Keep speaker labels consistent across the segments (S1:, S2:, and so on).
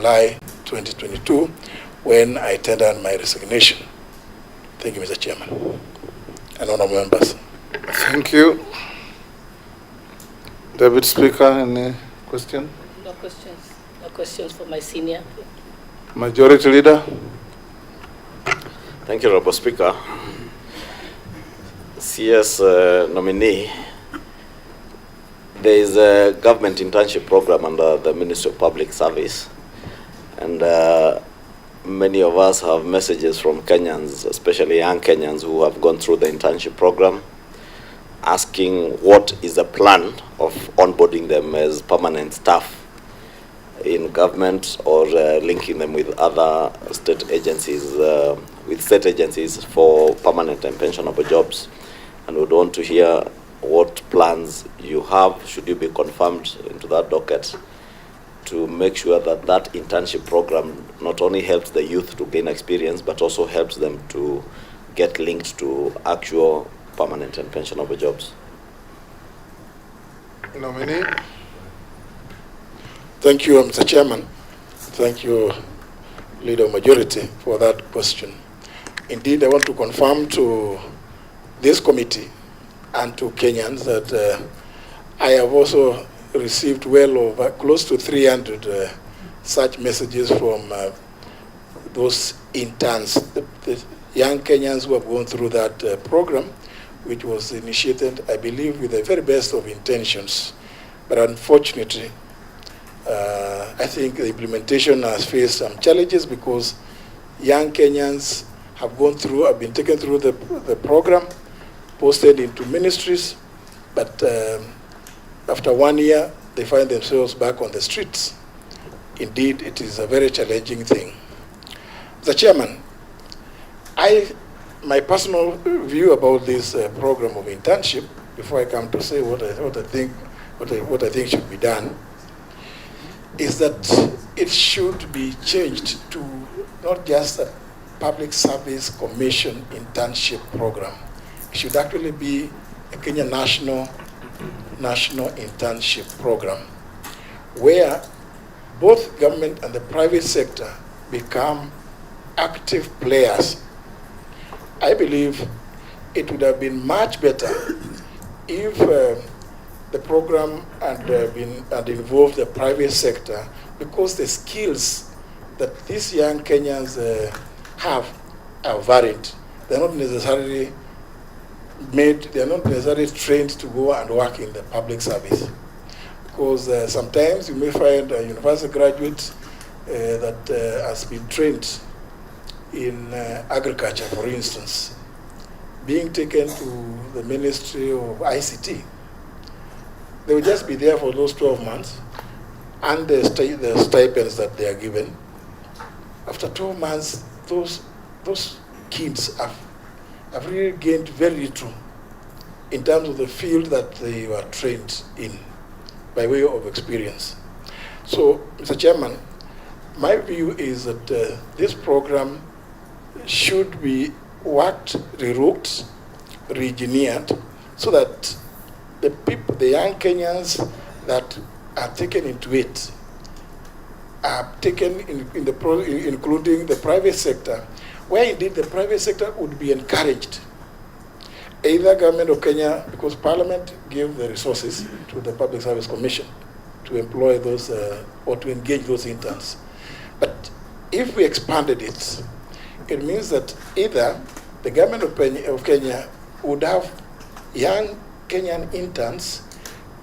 S1: July 2022, when I tendered my resignation. Thank you, Mr. Chairman and honorable members.
S2: Thank you. Deputy Speaker, any question?
S3: No questions. No questions for my senior.
S2: Majority Leader.
S4: Thank you, Honorable Speaker. CS nominee, there is a government internship program under the Ministry of Public Service, and many of us have messages from Kenyans, especially young Kenyans who have gone through the internship program, asking what is the plan of onboarding them as permanent staff in government, or linking them with other state agencies, for permanent and pensionable jobs. And we'd want to hear what plans you have, should you be confirmed into that docket, to make sure that that internship program not only helps the youth to gain experience, but also helps them to get linked to actual permanent and pensionable jobs.
S2: Nominee.
S1: Thank you, Mr. Chairman. Thank you, Leader of Majority, for that question. Indeed, I want to confirm to this committee and to Kenyans that I have also received well over close to 300 such messages from those interns, the young Kenyans who have gone through that program, which was initiated, I believe, with the very best of intentions. But unfortunately, I think the implementation has faced some challenges because young Kenyans have been taken through the program, posted into ministries, but after 1 year, they find themselves back on the streets. Indeed, it is a very challenging thing. Mr. Chairman, my personal view about this program of internship, before I come to say what I think should be done, is that it should be changed to not just a Public Service Commission internship program. It should actually be a Kenya national internship program, where both government and the private sector become active players. I believe it would have been much better if the program had involved the private sector, because the skills that these young Kenyans have are varied. They're not necessarily trained to go and work in the public service. Because sometimes you may find a university graduate that has been trained in agriculture, for instance, being taken to the Ministry of ICT. They will just be there for those 12 months, and the stipends that they are given. After 12 months, those kids have really gained very little in terms of the field that they were trained in by way of experience. So, Mr. Chairman, my view is that this program should be reworked, re-engineered, so that the young Kenyans that are taken into it are taken including the private sector, where indeed the private sector would be encouraged. Either government of Kenya, because Parliament gave the resources to the Public Service Commission to employ those or to engage those interns. But if we expanded it, it means that either the government of Kenya would have young Kenyan interns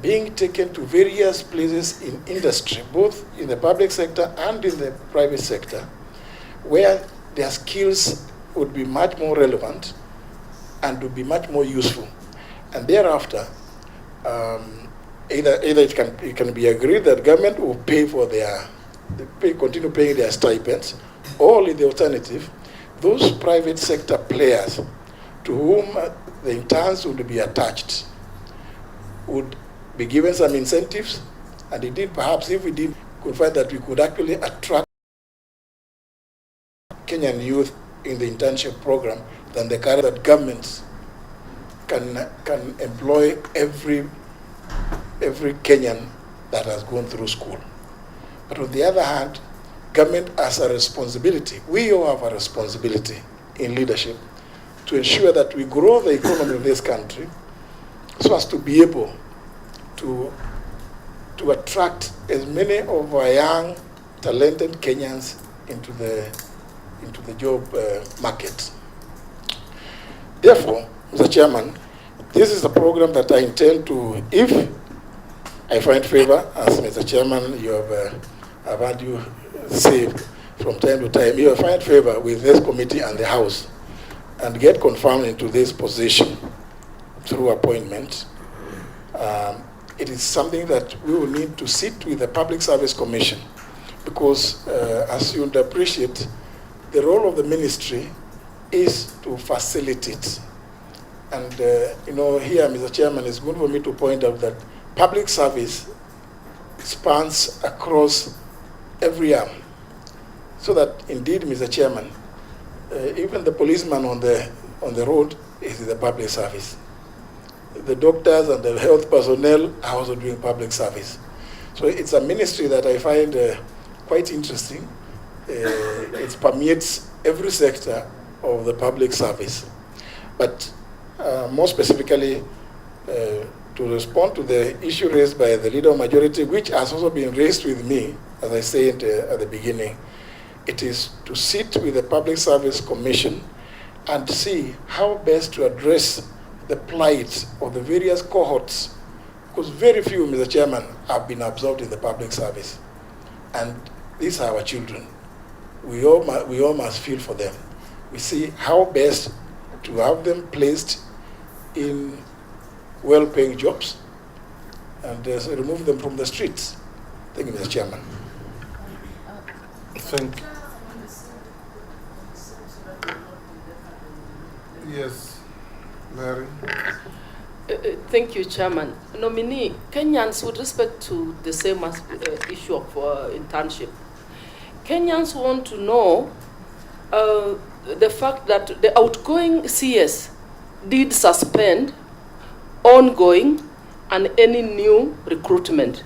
S1: being taken to various places in industry, both in the public sector and in the private sector, where their skills would be much more relevant and would be much more useful. And thereafter, either it can be agreed that government will pay for continue paying their stipends, or in the alternative, those private sector players to whom the interns would be attached would be given some incentives, and indeed, perhaps if we could find that we could actually attract Kenyan youth in the internship program, than the current that governments can employ every Kenyan that has gone through school. But on the other hand, government has a responsibility. We all have a responsibility in leadership to ensure that we grow the economy of this country so as to be able to attract as many of our young, talented Kenyans into the job market. Therefore, Mr. Chairman, this is a program that I intend to, if I find favor, as Mr. Chairman, you have, I've had you say from time to time, you have find favor with this committee and the House and get confirmed into this position through appointment. It is something that we will need to sit with the Public Service Commission because, as you would appreciate, the role of the ministry is to facilitate. And, you know, here, Mr. Chairman, it's good for me to point out that public service spans across every arm. So that, indeed, Mr. Chairman, even the policeman on the road is the public service. The doctors and the health personnel are also doing public service. So it's a ministry that I find quite interesting. It permeates every sector of the public service. But more specifically, to respond to the issue raised by the Leader of Majority, which has also been raised with me, as I said at the beginning, it is to sit with the Public Service Commission and see how best to address the plight of the various cohorts, because very few, Mr. Chairman, have been absorbed in the public service. And these are our children. We all must feel for them. We see how best to have them placed in well-paying jobs and remove them from the streets. Thank you, Mr. Chairman.
S2: Thank you. Yes, Mary.
S5: Thank you, Chairman. Nominee, Kenyans, with respect to the same issue of internship, Kenyans want to know the fact that the outgoing CS did suspend ongoing and any new recruitment.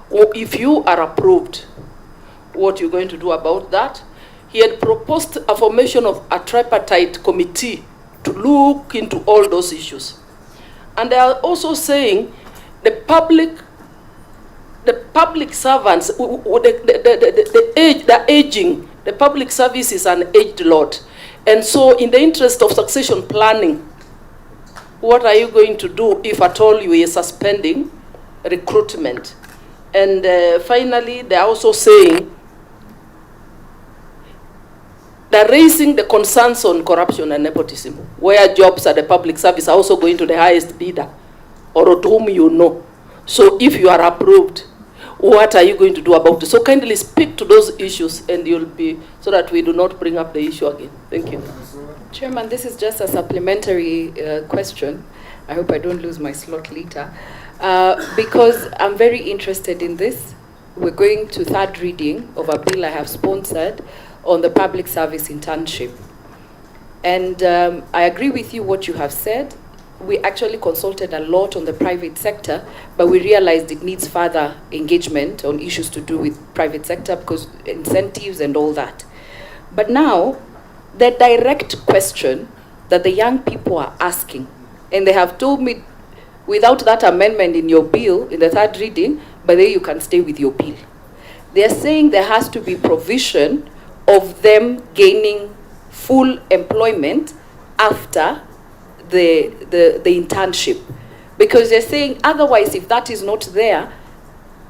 S5: Or if you are approved, what you're going to do about that? He had proposed a formation of a tripartite committee to look into all those issues. And they are also saying the public servants, the aging, the public service is an aged lot. And so in the interest of succession planning, what are you going to do if at all you are suspending recruitment? And finally, they are also saying they're raising the concerns on corruption and nepotism, where jobs at the public service are also going to the highest bidder, or to whom you know. So if you are approved, what are you going to do about it? So kindly speak to those issues, and you'll be, so that we do not bring up the issue again. Thank you.
S6: Chairman, this is just a supplementary question. I hope I don't lose my slot later. Because I'm very interested in this. We're going to third reading of a bill I have sponsored on the public service internship. And I agree with you what you have said. We actually consulted a lot on the private sector, but we realized it needs further engagement on issues to do with private sector because incentives and all that. But now, the direct question that the young people are asking, and they have told me, without that amendment in your bill, in the third reading, but then you can stay with your bill. They're saying there has to be provision of them gaining full employment after the internship. Because they're saying otherwise, if that is not there,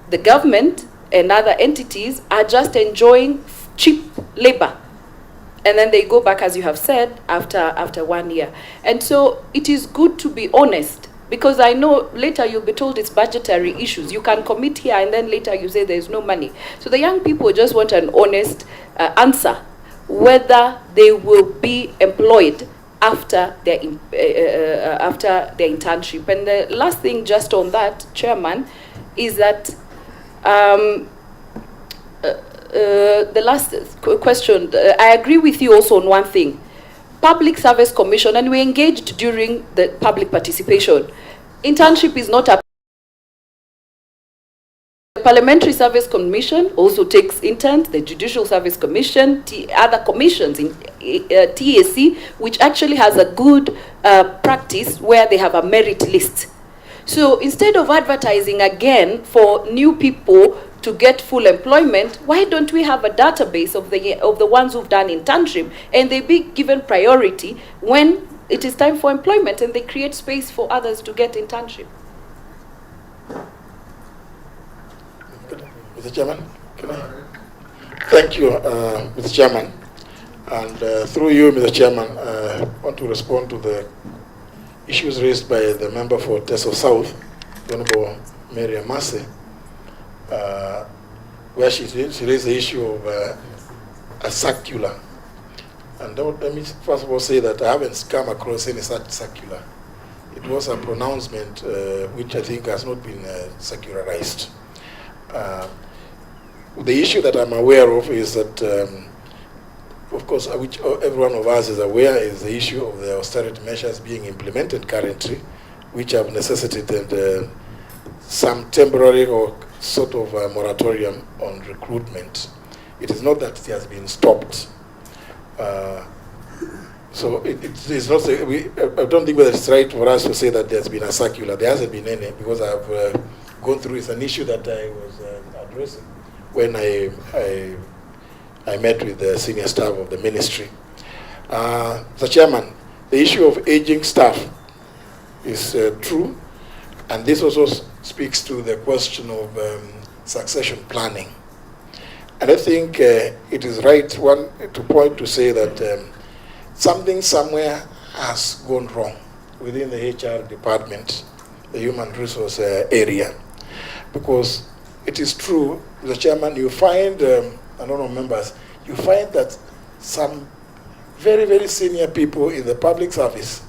S6: the government and other entities are just enjoying cheap labor. And then they go back, as you have said, after 1 year. And so it is good to be honest, because I know later you'll be told it's budgetary issues. You can commit here and then later you say there's no money. So the young people just want an honest answer, whether they will be employed after their internship. And the last thing just on that, Chairman, is that the last question, I agree with you also on one thing. Public Service Commission, and we engaged during the public participation. Internship is not a Parliamentary Service Commission also takes interns, the Judicial Service Commission, other commissions in TAC, which actually has a good practice where they have a merit list. So instead of advertising again for new people to get full employment, why don't we have a database of the ones who've done internship, and they be given priority when it is time for employment, and they create space for others to get internship?
S1: Mr. Chairman, thank you, Mr. Chairman. And through you, Mr. Chairman, I want to respond to the issues raised by the member for Teso South, Honorable Mary Amase, where she raised the issue of a circular. And let me first of all say that I haven't come across any such circular. It was a pronouncement which I think has not been secularized. The issue that I'm aware of is that, of course, which every one of us is aware, is the issue of the austerity measures being implemented currently, which have necessitated some temporary or sort of a moratorium on recruitment. It is not that it has been stopped. So it is not. I don't think whether it's right for us to say that there's been a circular. There hasn't been any, because I've gone through. It's an issue that I was addressing when I met with the senior staff of the ministry. The chairman, the issue of aging staff is true, and this also speaks to the question of succession planning. And I think it is right to point to say that something somewhere has gone wrong within the HR department, the human resource area, because it is true, the chairman, you find, I don't know members, you find that some very, very senior people in the public service,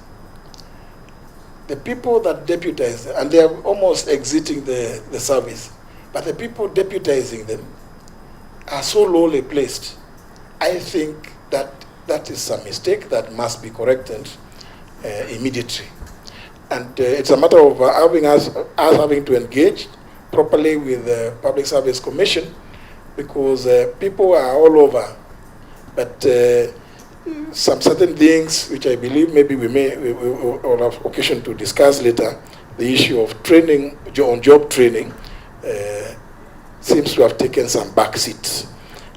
S1: the people that deputize, and they are almost exiting the service, but the people deputizing them are so lowly placed. I think that is a mistake that must be corrected immediately. And it's a matter of us having to engage properly with the Public Service Commission, because people are all over. But some certain things which I believe maybe we will have occasion to discuss later, the issue of training, on-job training, seems to have taken some back seats.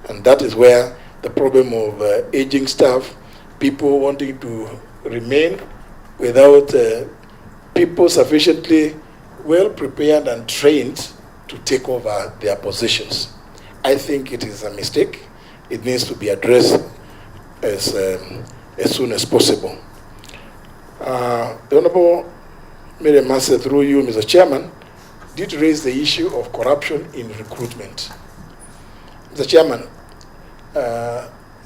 S1: And that is where the problem of aging staff, people wanting to remain without people sufficiently well prepared and trained to take over their positions. I think it is a mistake. It needs to be addressed as soon as possible. The Honorable Miriam Massey, through you, Mr. Chairman, did raise the issue of corruption in recruitment. Mr. Chairman,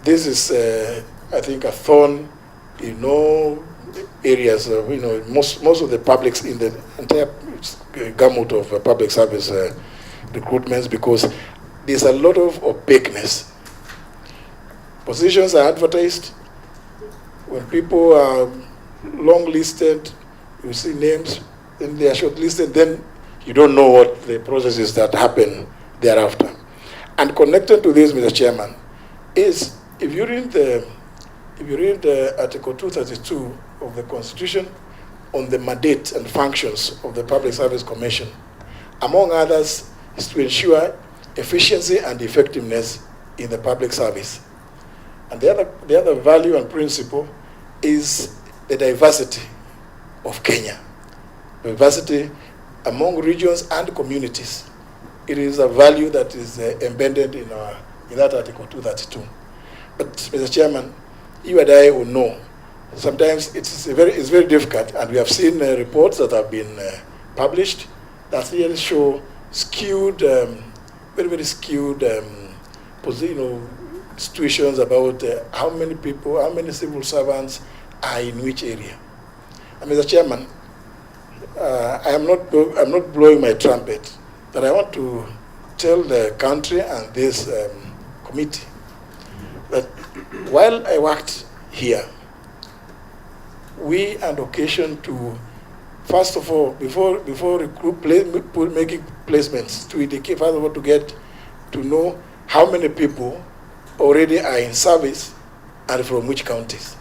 S1: this is, I think, a thorn in all areas. Most of the publics in the entire gamut of public service recruitments, because there's a lot of opaqueness. Positions are advertised. When people are long listed, you see names, then they are shortlisted, then you don't know what the processes that happen thereafter. And connected to this, Mr. Chairman, is if you read Article 232 of the Constitution on the mandate and functions of the Public Service Commission, among others, is to ensure efficiency and effectiveness in the public service. And the other value and principle is the diversity of Kenya, diversity among regions and communities. It is a value that is embedded in that Article 232. But, Mr. Chairman, you and I will know, sometimes it's very difficult, and we have seen reports that have been published that really show skewed, very, very skewed situations about how many people, how many civil servants are in which area. And Mr. Chairman, I'm not blowing my trumpet, but I want to tell the country and this committee that while I worked here, we had occasion to first of all, before making placements, to indicate, first of all, to get to know how many people already are in service and from which counties,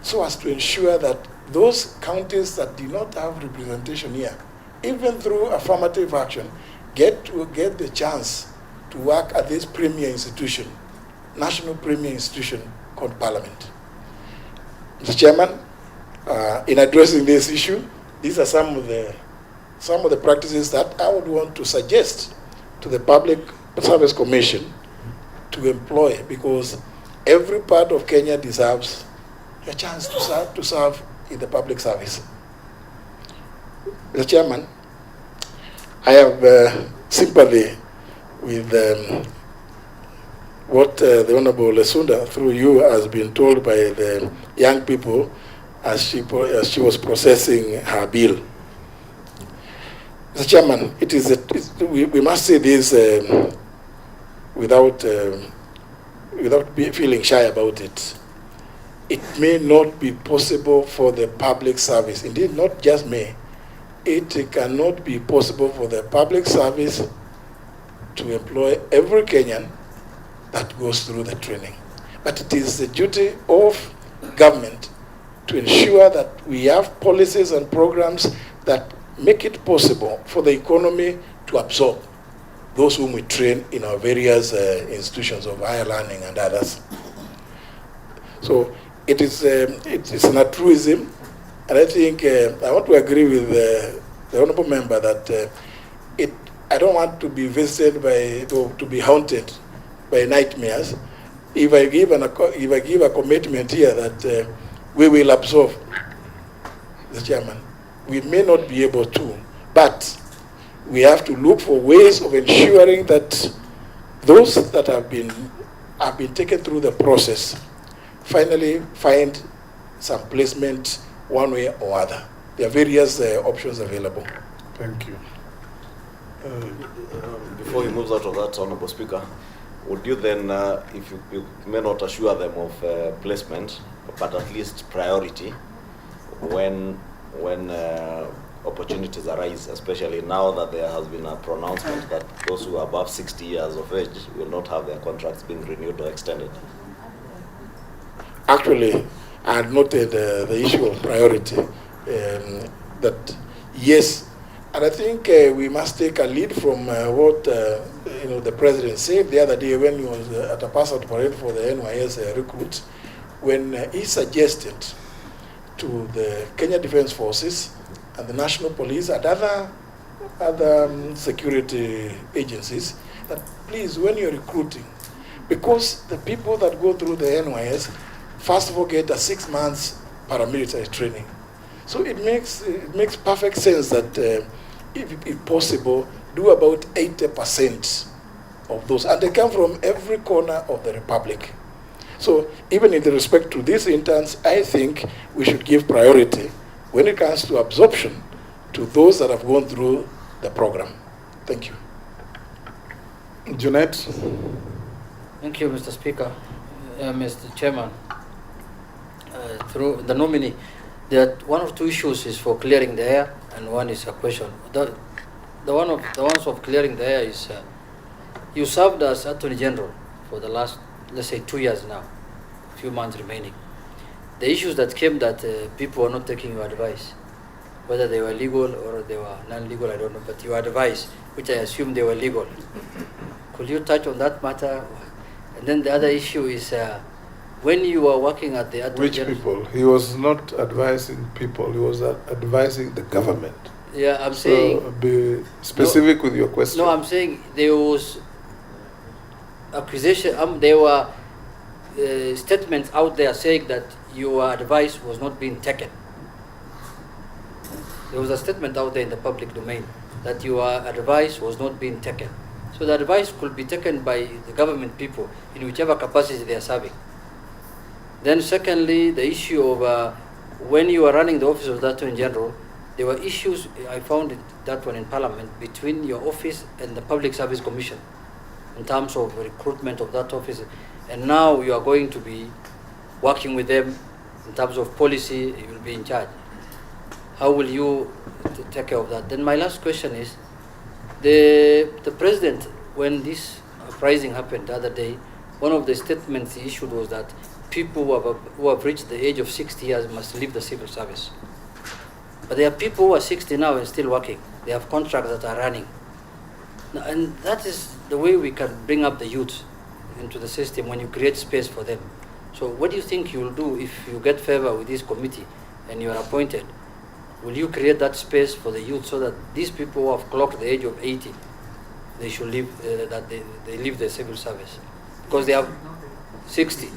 S1: so as to ensure that those counties that do not have representation here, even through affirmative action, get the chance to work at this premier institution, national premier institution called Parliament. Mr. Chairman, in addressing this issue, these are some of the practices that I would want to suggest to the Public Service Commission to employ, because every part of Kenya deserves a chance to serve in the public service. Mr. Chairman, I have sympathy with what the Honorable Lesunda, through you, has been told by the young people as she was processing her bill. Mr. Chairman, we must say this without feeling shy about it. It may not be possible for the public service, indeed not just me, it cannot be possible for the public service to employ every Kenyan that goes through the training. But it is the duty of government to ensure that we have policies and programs that make it possible for the economy to absorb those whom we train in our various institutions of higher learning and others. So it's an altruism, and I think I want to agree with the honourable member that I don't want to be visited to be haunted by nightmares. If I give a commitment here that we will absorb, the chairman, we may not be able to, but we have to look for ways of ensuring that those that have been taken through the process finally find some placement one way or other. There are various options available.
S2: Thank you.
S4: Before he moves out of that, Honorable Speaker, would you then, if you may not assure them of placement, but at least priority when opportunities arise, especially now that there has been a pronouncement that those who are above 60 years of age will not have their contracts being renewed or extended?
S1: Actually, I had noted the issue of priority, that yes, and I think we must take a lead from what the president said the other day when he was at a pass-out parade for the NYS recruits, when he suggested to the Kenya Defence Forces and the National Police and other security agencies that please, when you're recruiting, because the people that go through the NYS first of all get a 6 months paramilitary training. So it makes perfect sense that if possible, do about 80% of those. And they come from every corner of the Republic. So even in respect to these interns, I think we should give priority when it comes to absorption to those that have gone through the program. Thank you.
S2: Junet.
S7: Thank you, Mr. Speaker. Mr. Chairman, through the nominee, there are one or two issues is for clearing the air, and one is a question. The ones of clearing the air is you served as Attorney General for the last, let's say, 2 years now, a few months remaining. The issues that came that people were not taking your advice, whether they were legal or they were non-legal, I don't know, but your advice, which I assume they were legal. Could you touch on that matter? And then the other issue is when you were working at the Attorney General.
S2: Which people? He was not advising people, he was advising the government.
S7: Yeah, I'm saying.
S2: So be specific with your question.
S7: No, I'm saying there was accusation, there were statements out there saying that your advice was not being taken. There was a statement out there in the public domain that your advice was not being taken. So the advice could be taken by the government people in whichever capacity they are serving. Then secondly, the issue of when you were running the office of the Attorney General, there were issues, I found that one in Parliament, between your office and the Public Service Commission in terms of recruitment of that office. And now you are going to be working with them in terms of policy, you will be in charge. how will you take care of that? Then my last question is, the president, when this uprising happened the other day, one of the statements he issued was that people who have reached the age of 60 years must leave the civil service. But there are people who are 60 now and still working. They have contracts that are running. And that is the way we can bring up the youth into the system, when you create space for them. So what do you think you will do if you get favor with this committee and you are appointed? Will you create that space for the youth so that these people who have clocked the age of 80, they should leave, that they leave the civil service? Because they have 60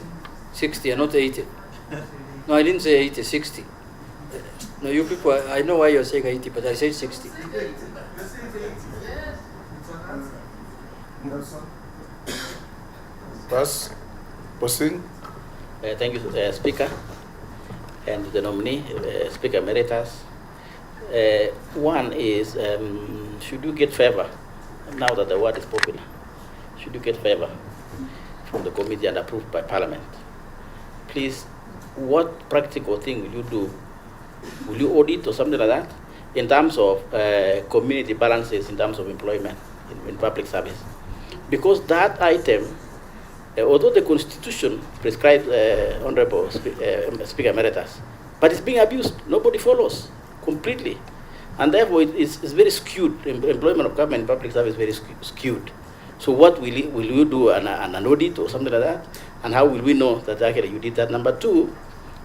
S7: and not 80. No, I didn't say 80, 60. No, you people, I know why you're saying 80, but I said 60.
S2: Bas, Posing.
S8: Thank you, Speaker, and the nominee, Speaker Emeritus. One is, should you get favor, now that the word is popular, should you get favor from the committee and approved by Parliament? Please, what practical thing will you do? Will you audit or something like that in terms of community balances, in terms of employment in public service? Because that item, although the Constitution prescribes Honorable Speaker Emeritus, but it's being abused. Nobody follows completely. And therefore, it's very skewed. Employment of government in public service is very skewed. So what will you do, an audit or something like that? And how will we know that actually you did that? Number two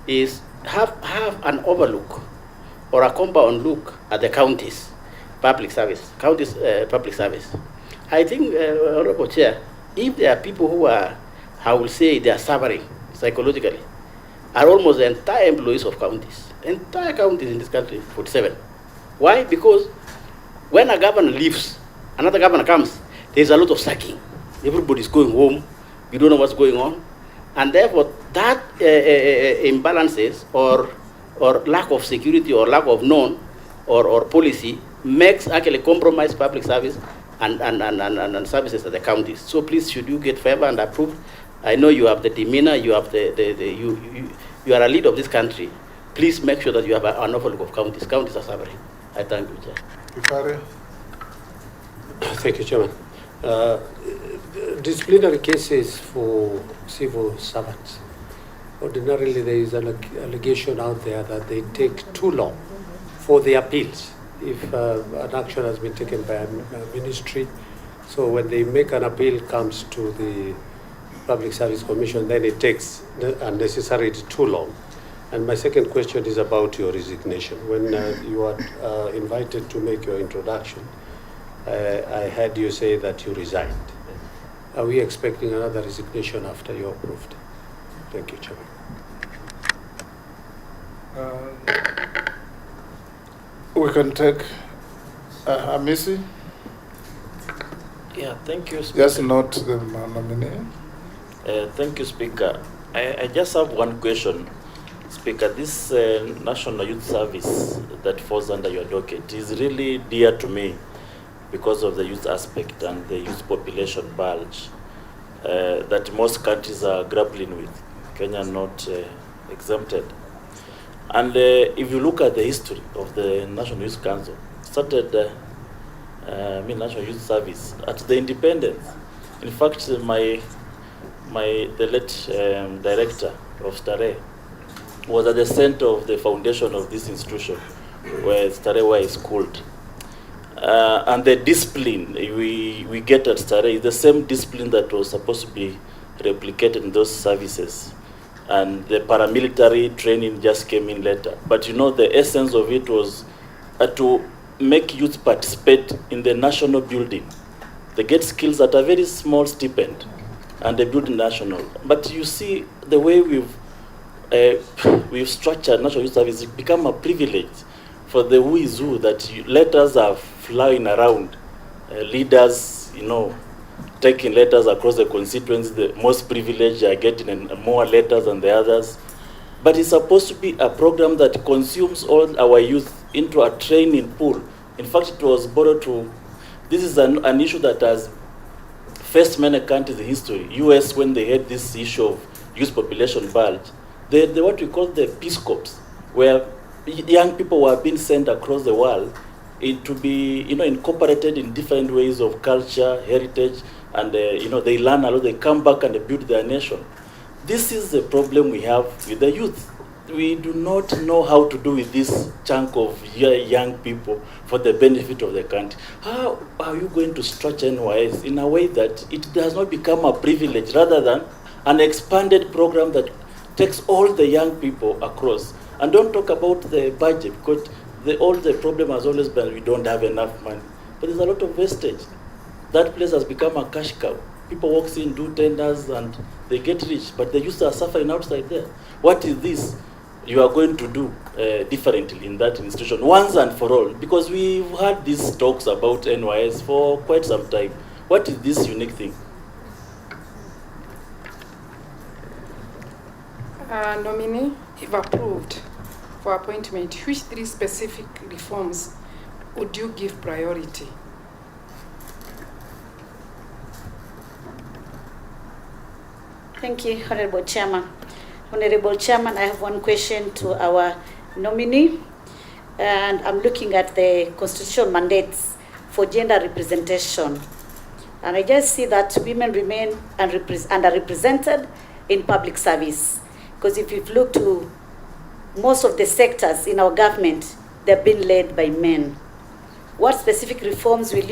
S8: is have an overlook or a compound look at the counties' public service. Public service. I think, Honorable Chair, if there are people who are, I will say, they are suffering psychologically, are almost the entire employees of counties. Entire counties in this country, 47. Why? Because when a governor leaves, another governor comes, there's a lot of sacking. Everybody's going home. You don't know what's going on. And therefore, that imbalances or lack of security or lack of known or policy makes actually compromise public service and services at the counties. So please, should you get favor and approved? I know you have the demeanor, you have you are a leader of this country. Please make sure that you have an overlook of counties. Counties are suffering. I thank you, Chair.
S2: Kifare.
S9: Thank you, Chairman. Disciplinary cases for civil servants. Ordinarily, there is an allegation out there that they take too long for the appeals if an action has been taken by a ministry. So when they make an appeal, comes to the Public Service Commission, then it takes unnecessarily too long. And my second question is about your resignation. When you are invited to make your introduction, I heard you say that you resigned. Are we expecting another resignation after you're approved? Thank you, Chairman.
S2: We can take Hamisi.
S10: Yeah, thank you, Speaker.
S2: Just not the nominee.
S10: Thank you, Speaker. I just have one question, Speaker. This National Youth Service that falls under your docket is really dear to me because of the youth aspect and the youth population bulge that most countries are grappling with. Kenya not exempted. And if you look at the history of the National Youth Council, started National Youth Service at the independence. In fact, the late director of Stare was at the center of the foundation of this institution, where Stare is schooled. And the discipline we get at Stare is the same discipline that was supposed to be replicated in those services. And the paramilitary training just came in later. But you know, the essence of it was to make youth participate in the national building. They get skills at a very small stipend, and they build national. But you see, the way we've structured National Youth Service, it's become a privilege for the who is who, that letters are flying around. Leaders, taking letters across the constituency. The most privileged are getting more letters than the others. But it's supposed to be a program that consumes all our youth into a training pool. In fact, it was borrowed to, this is an issue that has faced many countries in history. US, when they had this issue of youth population bulge, they what we call the Peace Corps, where young people who are being sent across the world to be, incorporated in different ways of culture, heritage, and they learn a lot. They come back and they build their nation. This is the problem we have with the youth. We do not know how to do with this chunk of young people for the benefit of the country. How are you going to structure NYS in a way that it does not become a privilege rather than an expanded program that takes all the young people across? And don't talk about the budget, because all the problem has always been we don't have enough money. But there's a lot of wastage. That place has become a cash cow. People walk in, do tenders, and they get rich, but the youth are suffering outside there. What is this you are going to do differently in that institution once and for all? Because we've had these talks about NYS for quite some time. What is this unique thing?
S11: Nominee, if approved for appointment, which 3 specific reforms would you give priority?
S3: Thank you, Honorable Chairman. Honorable Chairman, I have one question to our nominee, and I'm looking at the constitutional mandates for gender representation. And I just see that women remain underrepresented in public service. Because if you look to most of the sectors in our government, they've been led by men. What specific reforms will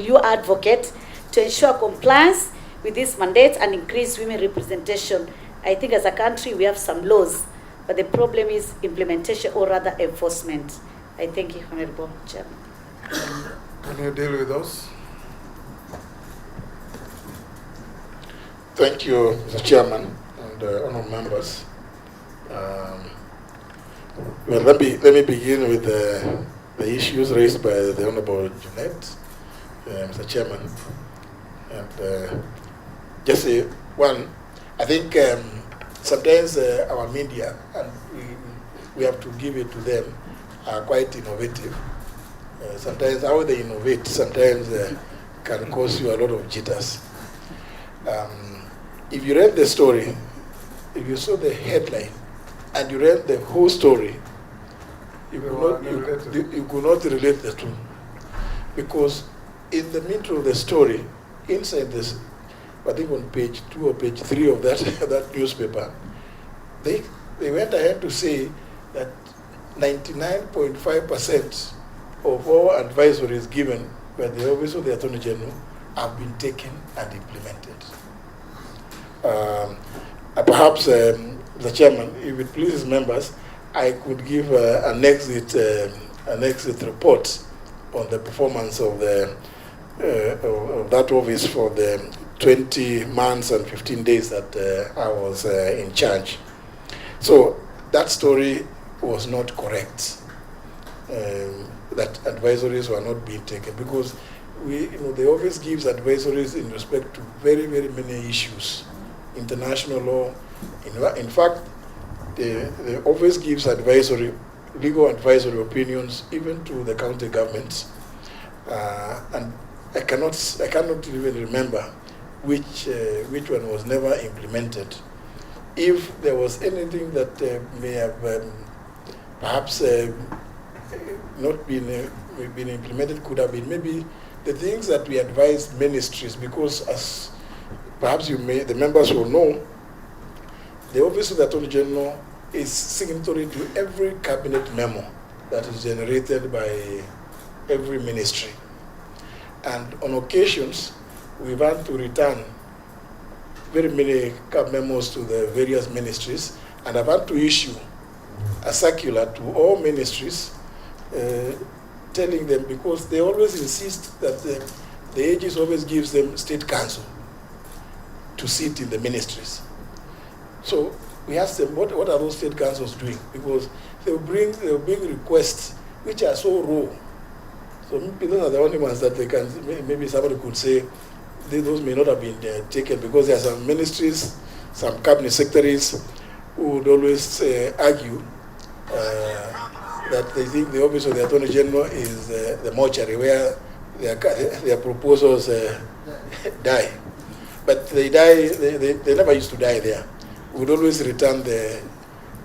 S3: you advocate to ensure compliance with this mandate and increase women representation? I think as a country we have some laws, but the problem is implementation or rather enforcement. I thank you, Honorable Chairman.
S2: Can you deal with those?
S1: Thank you, Mr. Chairman and honourable members. Well, let me begin with the issues raised by the Honourable Jeanette, Mr. Chairman. And just say one, I think sometimes our media, and we have to give it to them, are quite innovative. Sometimes how they innovate sometimes can cause you a lot of jitters. If you read the story, if you saw the headline, and you read the whole story, you could not relate the two. Because in the middle of the story, inside this, I think on page 2 or page 3 of that newspaper, they went ahead to say that 99.5% of all advisories given by the Office of the Attorney General have been taken and implemented. Perhaps, the Chairman, if it pleases members, I could give an exit report on the performance of of that office for the 20 months and 15 days that I was in charge. So that story was not correct. That advisories were not being taken, because the office gives advisories in respect to very, very many issues, international law. In fact, the office gives legal advisory opinions even to the county governments, and I cannot even remember which one was never implemented. If there was anything that may have perhaps not been implemented, could have been maybe the things that we advised ministries, because as perhaps the members will know, the Office of the Attorney General is signatory to every cabinet memo that is generated by every ministry. And on occasions, we've had to return very many memos to the various ministries, and I've had to issue a circular to all ministries telling them, because they always insist that the AGs always gives them state council to sit in the ministries. So we asked them, what are those state councils doing? Because they'll bring requests which are so raw. So maybe those are the only ones that they can, maybe somebody could say those may not have been taken, because there are some ministries, some cabinet secretaries who would always argue that they think the Office of the Attorney General is the mortuary where their proposals die. But they die, they never used to die there. We would always return the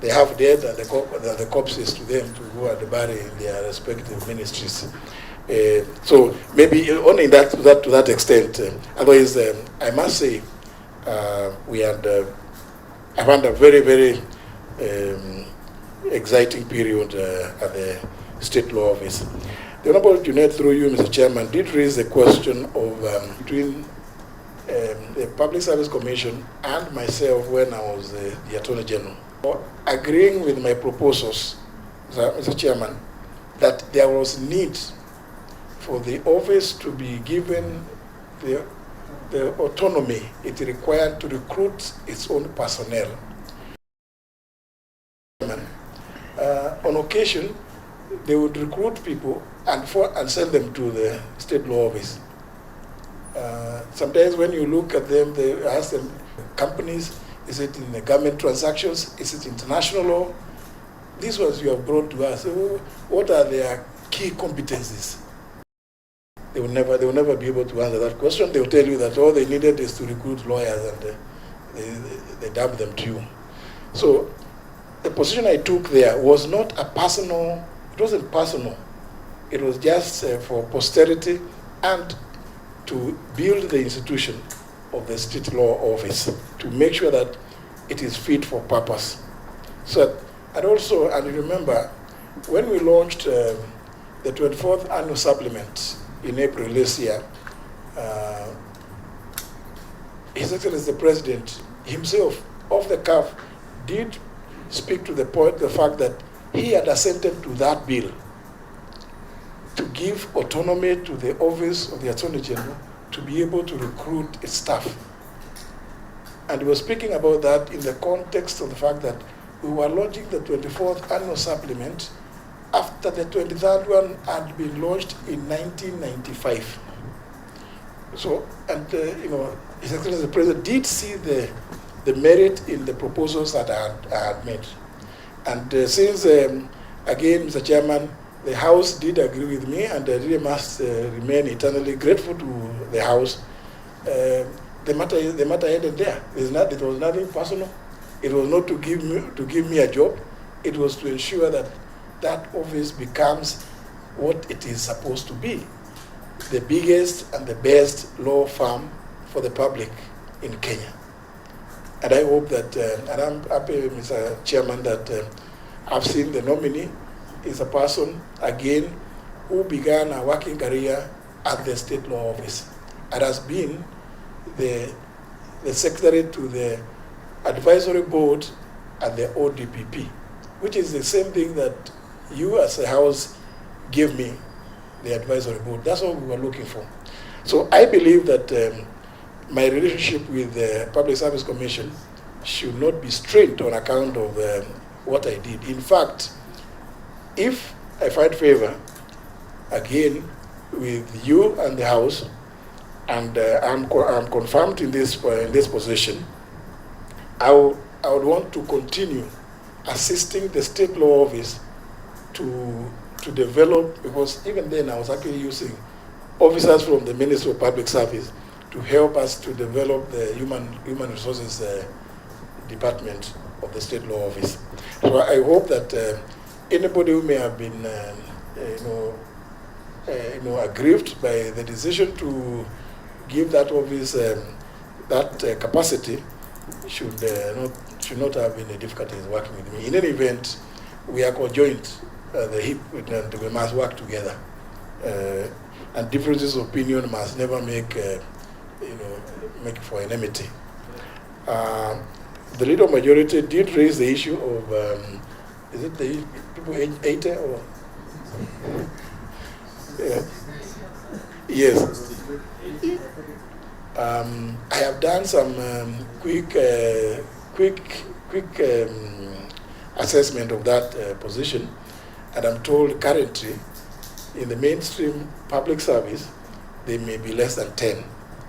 S1: they have dead and the corpses to them to go and bury in their respective ministries. So maybe only to that extent. Otherwise, I must say we had I found a very, very exciting period at the State Law Office. The Honorable Junaid, through you, Mr. Chairman, did raise the question of between the Public Service Commission and myself when I was the Attorney General. Agreeing with my proposals, Mr. Chairman, that there was need for the office to be given the autonomy it required to recruit its own personnel. On occasion, they would recruit people and send them to the State Law Office. Sometimes when you look at them, they ask them, companies, is it in the government transactions? Is it international law? These ones you have brought to us. So what are their key competencies? They will never be able to answer that question. They will tell you that all they needed is to recruit lawyers, and they dump them to you. So the position I took there was not a personal, it wasn't personal. It was just for posterity and to build the institution of the State Law Office, to make sure that it is fit for purpose. So, and also, and you remember, when we launched the 24th annual supplement in April this year, His Excellency the President himself, off the cuff, did speak to the fact that he had assented to that bill to give autonomy to the office of the Attorney General to be able to recruit its staff. And he was speaking about that in the context of the fact that we were launching the 24th annual supplement after the 23rd one had been launched in 1995. So, and His Excellency the President did see the merit in the proposals that I had made. And since, again, Mr. Chairman, the House did agree with me, and I really must remain eternally grateful to the House. The matter ended there. It was nothing personal. It was not to give me a job. It was to ensure that that office becomes what it is supposed to be, the biggest and the best law firm for the public in Kenya. And I hope that, and I'm happy, Mr. Chairman, that I've seen the nominee is a person, again, who began a working career at the State Law Office and has been the secretary to the advisory board at the ODPP, which is the same thing that you as a House gave me, the advisory board. That's what we were looking for. So I believe that my relationship with the Public Service Commission should not be strained on account of what I did. In fact, if I find favor, again, with you and the House, and I'm confirmed in this position, I would want to continue assisting the State Law Office to develop, because even then I was actually using officers from the Ministry of Public Service to help us to develop the human resources department of the State Law Office. So I hope that anybody who may have been aggrieved by the decision to give that office that capacity should not have any difficulties working with me. In any event, we are conjoined at the hip, and we must work together. And differences of opinion must never make for enmity. The leader majority did raise the issue of is it the people age 80 or yes. I have done some quick assessment of that position, and I'm told currently in the mainstream public service they may be less than 10.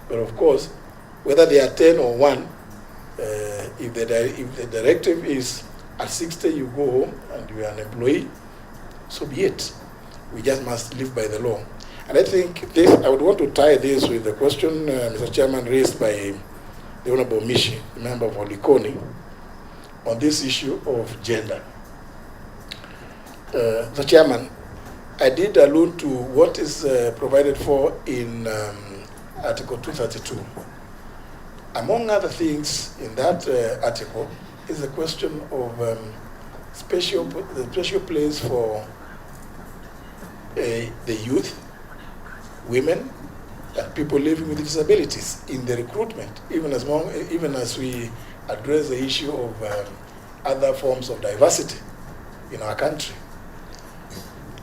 S1: But of course, whether they are 10 or 1, if the directive is at 60 you go home and you are an employee, so be it. We just must live by the law. And I think this, I would want to tie this with the question, Mr. Chairman, raised by the Honorable Mishi, the member for Likoni, on this issue of gender. The chairman, I did allude to what is provided for in Article 232. Among other things in that article is the question of the special place for the youth, women, and people living with disabilities in the recruitment, even as we address the issue of other forms of diversity in our country.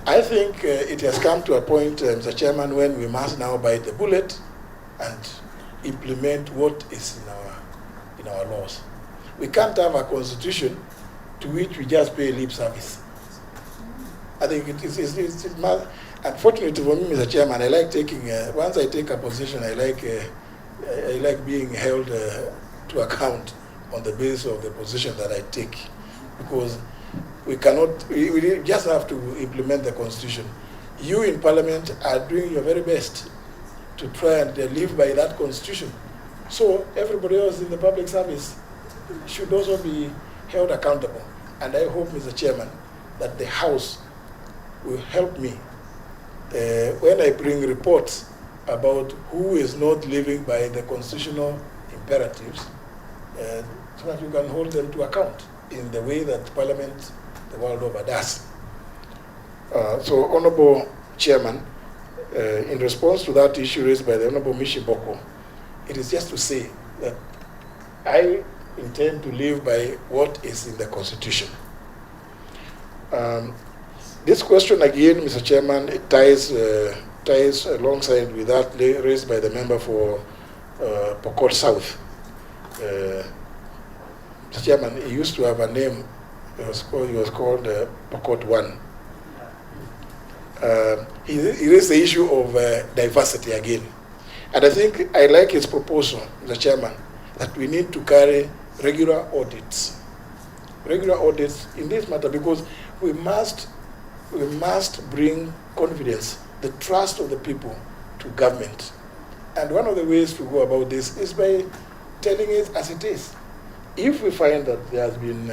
S1: I think it has come to a point, Mr. Chairman, when we must now bite the bullet and implement what is in our laws. We can't have a constitution to which we just pay lip service. I think unfortunately for me, Mr. Chairman, I like taking, once I take a position, I like being held to account on the basis of the position that I take, because we just have to implement the constitution. You in Parliament are doing your very best to try and live by that constitution. So everybody else in the public service should also be held accountable. And I hope, Mr. Chairman, that the House will help me when I bring reports about who is not living by the constitutional imperatives, so that you can hold them to account in the way that Parliament the world over does. So, Honorable Chairman, in response to that issue raised by the Honorable Mishi Boko, it is just to say that I intend to live by what is in the Constitution. This question again, Mr. Chairman, it ties alongside with that raised by the member for Pokot South. Mr. Chairman, he used to have a name. He was called Pokot 1. He raised the issue of diversity again. And I think I like his proposal, Mr. Chairman, that we need to carry regular audits. Regular audits in this matter, because we must bring confidence, the trust of the people to government. And one of the ways to go about this is by telling it as it is. If we find that there has been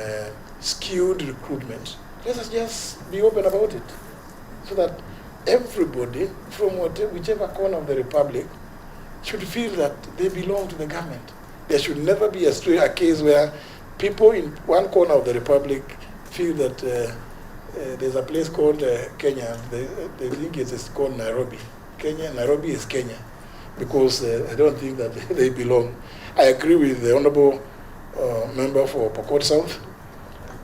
S1: skewed recruitment, let us just be open about it, so that everybody from whichever corner of the Republic should feel that they belong to the government. There should never be a case where people in one corner of the Republic feel that there's a place called Kenya. They think it's called Nairobi. Nairobi is Kenya, because I don't think that they belong. I agree with the Honorable member for Pokot South.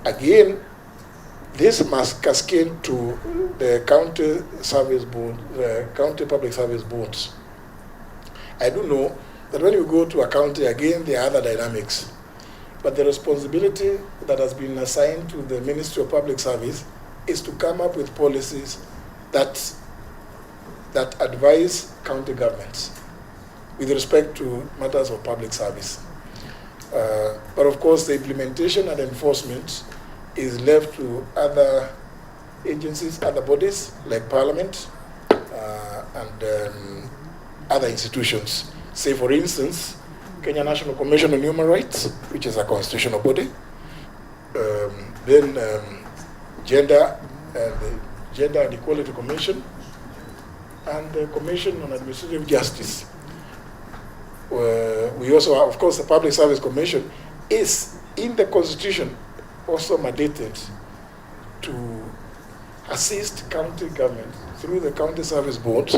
S1: Again, this must cascade to the county service board, the county public service boards. I do know that when you go to a county, again, there are other dynamics. But the responsibility that has been assigned to the Ministry of Public Service is to come up with policies that advise county governments with respect to matters of public service. But of course, the implementation and enforcement is left to other agencies, other bodies like Parliament and other institutions. Say, for instance, Kenya National Commission on Human Rights, which is a constitutional body, then Gender and Equality Commission, and the Commission on Administrative Justice. We also have, of course, the Public Service Commission is in the Constitution also mandated to assist county government through the county service boards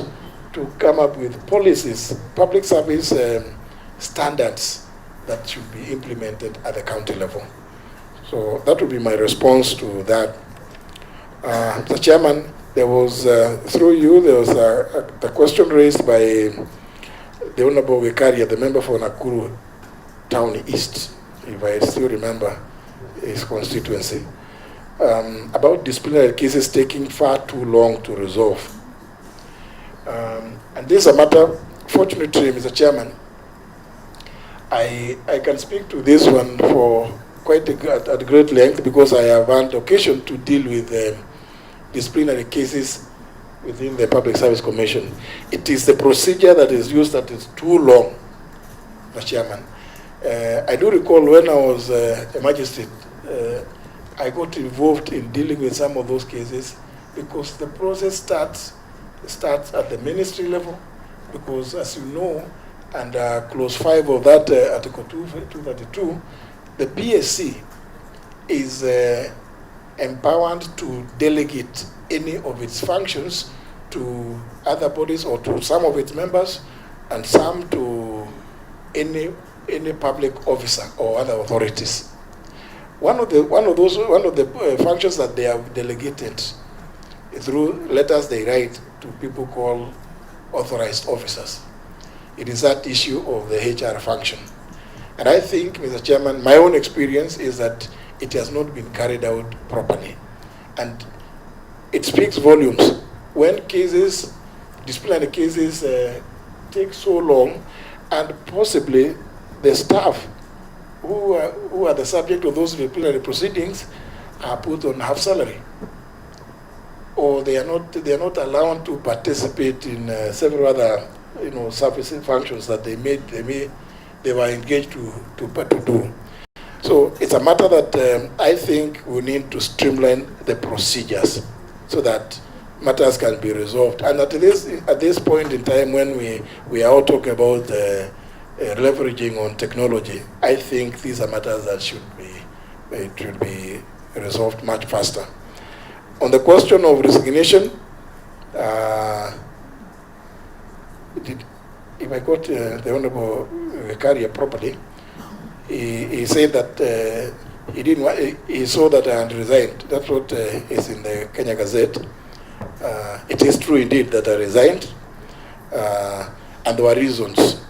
S1: to come up with policies, public service standards that should be implemented at the county level. So that would be my response to that. Mr. Chairman, there was, through you, there was the question raised by the Honorable Wikaria, the member for Nakuru Town East, if I still remember his constituency, about disciplinary cases taking far too long to resolve. And this is a matter, fortunately, Mr. Chairman, I can speak to this one for quite at great length, because I have had occasion to deal with disciplinary cases within the Public Service Commission. It is the procedure that is used that is too long, Mr. Chairman. I do recall when I was a magistrate I got involved in dealing with some of those cases because the process starts at the ministry level, because as you know, under clause 5 of that Article 232, the PSC is empowered to delegate any of its functions to other bodies or to some of its members, and some to any public officer or other authorities. One of the functions that they have delegated through letters they write to people called authorized officers. It is that issue of the HR function. And I think, Mr. Chairman, my own experience is that it has not been carried out properly. And it speaks volumes when cases, disciplinary cases, take so long, and possibly the staff who are the subject of those disciplinary proceedings are put on half salary, or they are not allowed to participate in several other service functions that they were engaged to do. So it's a matter that I think we need to streamline the procedures so that matters can be resolved. And at this point in time, when we are all talking about leveraging on technology, I think these are matters that should be resolved much faster. On the question of resignation, if I got the Honorable Vicaria properly, he said that he saw that I had resigned. That's what is in the Kenya Gazette. It is true indeed that I resigned, and there were reasons.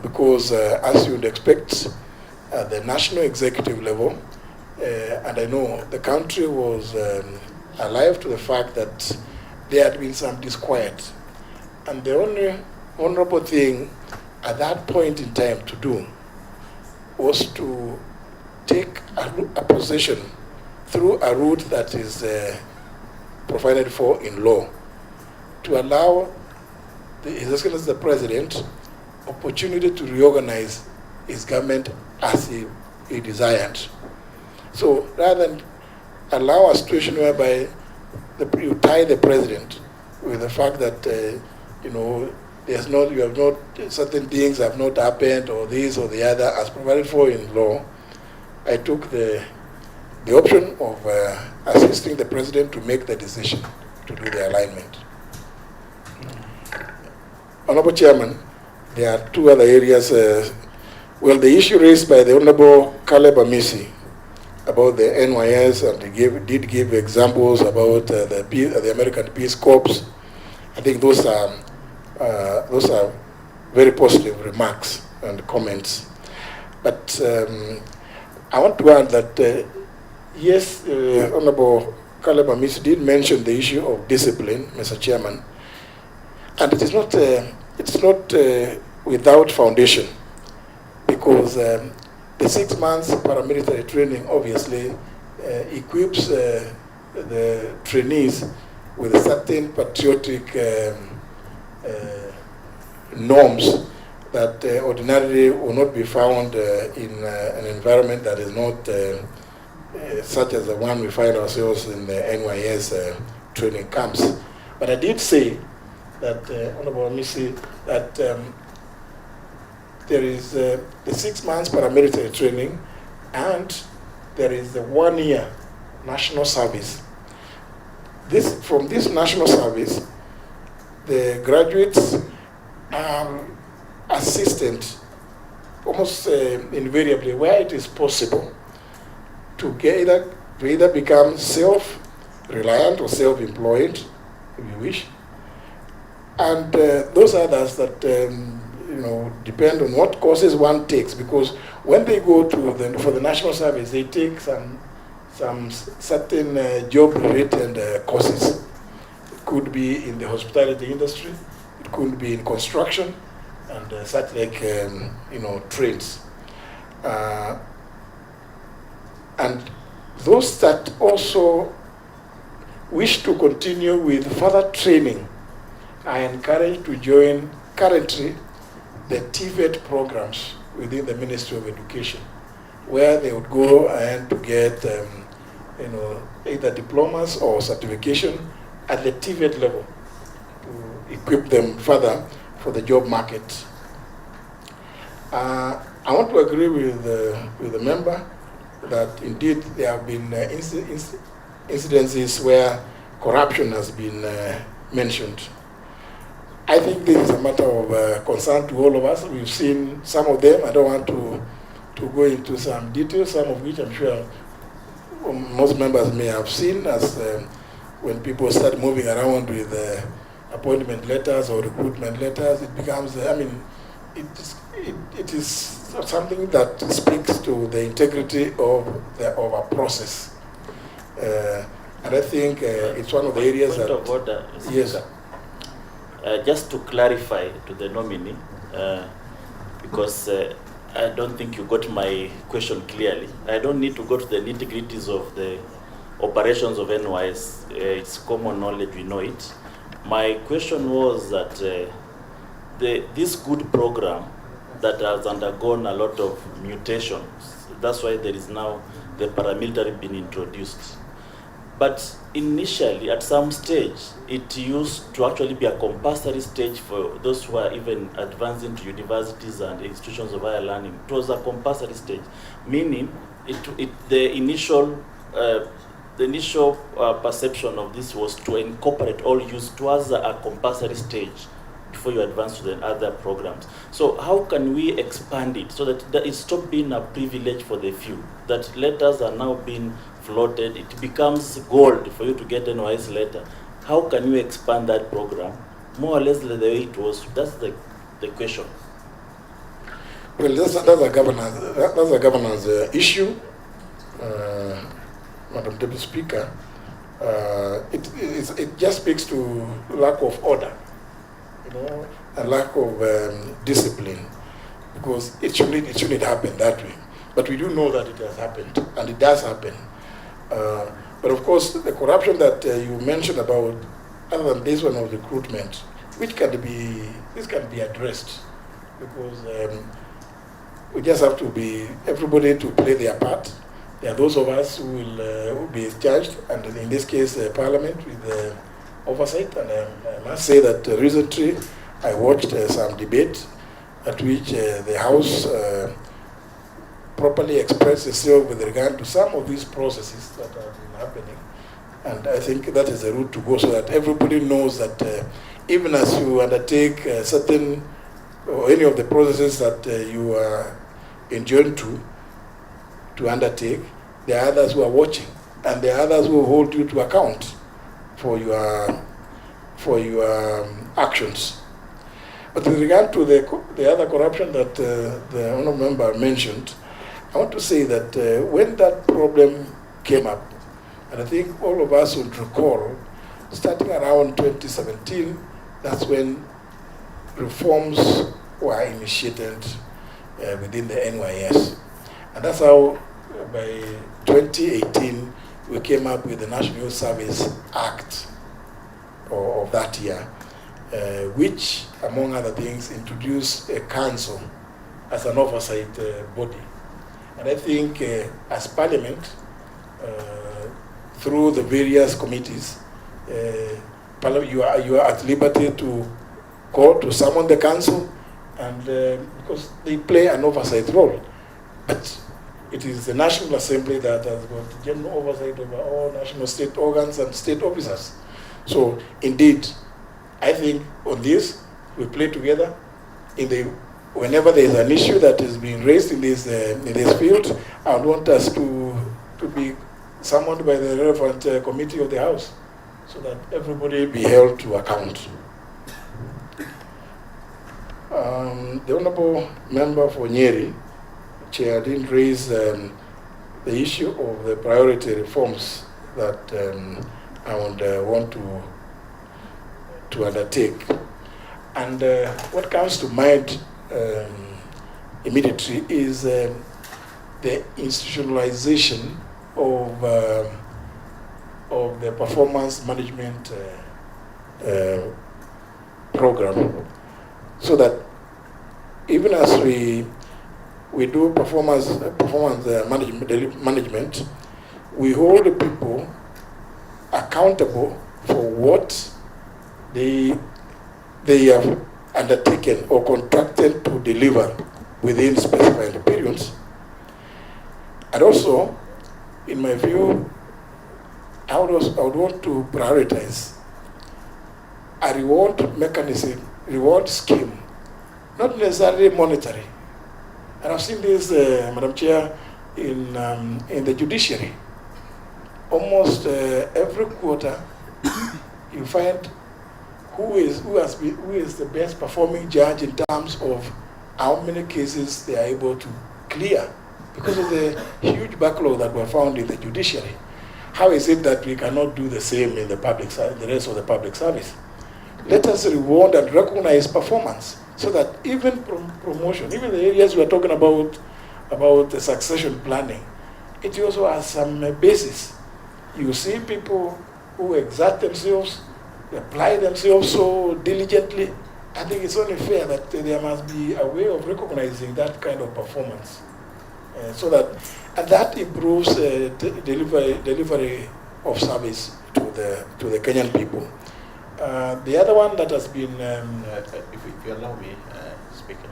S1: Because as you would expect, at the national executive level, and I know the country was alive to the fact that there had been some disquiet. And the only honorable thing at that point in time to do was to take a position through a route that is provided for in law, to allow His Excellency the President opportunity to reorganize his government as he desired. So rather than allow a situation whereby you tie the president with the fact that certain things have not happened, or this or the other as provided for in law, I took the option of assisting the president to make the decision to do the alignment. Honorable Chairman, there are two other areas. The issue raised by the Honorable Caleb Amisi about the NYS, and he did give examples about the American Peace Corps. I think those are very positive remarks and comments. But I want to add that yes, Honorable Caleb Amisi did mention the issue of discipline, Mr. Chairman, and it's not without foundation, because the 6 months paramilitary training obviously equips the trainees with certain patriotic norms that ordinarily will not be found in an environment that is not such as the one we find ourselves in the NYS training camps. But I did say that, Honorable Amisi, that there is the 6 months paramilitary training, and there is the 1 year national service. From this national service, the graduates are assisted almost invariably, where it is possible, to either become self-reliant or self-employed, if you wish. And those others that depend on what courses one takes, because when they go for the national service, they take some certain job-related courses. It could be in the hospitality industry, it could be in construction, and such like trades. And those that also wish to continue with further training are encouraged to join currently the TVET programs within the Ministry of Education. where they would go and to get either diplomas or certification at the TVET level to equip them further for the job market. I want to agree with the member that indeed there have been incidences where corruption has been mentioned. I think this is a matter of concern to all of us. We've seen some of them. I don't want to go into some details, some of which I'm sure most members may have seen, as when people start moving around with appointment letters or recruitment letters, it becomes, it is something that speaks to the integrity of a process. And I think it's one of the areas
S10: Point
S1: that...
S10: of order,
S1: yes.
S10: Just to clarify to the nominee, because I don't think you got my question clearly. I don't need to go to the nitty-gritties of the operations of NYS. It's common knowledge, we know it. My question was that this good program that has undergone a lot of mutations, that's why there is now the paramilitary being introduced. But initially, at some stage, it used to actually be a compulsory stage for those who are even advancing to universities and institutions of higher learning. It was a compulsory stage, meaning the initial perception of this was to incorporate all youth towards a compulsory stage before you advance to the other programs. So how can we expand it so that it stops being a privilege for the few, that letters are now being floated, it becomes gold for you to get an NYS letter? How can you expand that program more or less the way it was? That's the question.
S1: Well, that's a governance issue, Madam Deputy Speaker. It just speaks to lack of order, and lack of discipline, because it shouldn't happen that way. But we do know that it has happened, and it does happen. But of course, the corruption that you mentioned about, other than this one of recruitment, which can be addressed, because we just have to be everybody to play their part. There are those of us who will be charged, and in this case, Parliament with oversight. And I must say that recently I watched some debate at which the House properly expressed itself with regard to some of these processes that have been happening. And I think that is the route to go, so that everybody knows that even as you undertake certain or any of the processes that you are enjoined to undertake, there are others who are watching, and there are others who hold you to account for your actions. But with regard to the other corruption that the honourable member mentioned, I want to say that when that problem came up, and I think all of us would recall, starting around 2017, that's when reforms were initiated within the NYS. And that's how by 2018 we came up with the National Youth Service Act of that year, which, among other things, introduced a council as an oversight body. And I think as Parliament, through the various committees, you are at liberty to call to summon the council, and because they play an oversight role. But it is the National Assembly that has got general oversight over all national state organs and state officers. So indeed, I think on this, we play together. Whenever there is an issue that is being raised in this field, I want us to be summoned by the relevant committee of the House, so that everybody be held to account. The Honourable Member for Nyeri, Chair, didn't raise the issue of the priority reforms that I would want to undertake. And what comes to mind immediately is the institutionalization of the performance management program, so that even as we we do performance management, we hold the people accountable for what they have undertaken or contracted to deliver within specified periods. And also, in my view, I would want to prioritize a reward mechanism, reward scheme, not necessarily monetary. And I've seen this, Madam Chair, in the judiciary. Almost every quarter, you find who is the best performing judge in terms of how many cases they are able to clear because of the huge backlog that were found in the judiciary. How is it that we cannot do the same in the public, the rest of the public service? Let us reward and recognize performance so that even promotion, even the areas we are talking about the succession planning, it also has some basis. You see people who exert themselves, apply themselves so diligently. I think it's only fair that there must be a way of recognizing that kind of performance, so that improves delivery of service to the Kenyan people. The other one that has been,
S12: if you allow me, Speaker,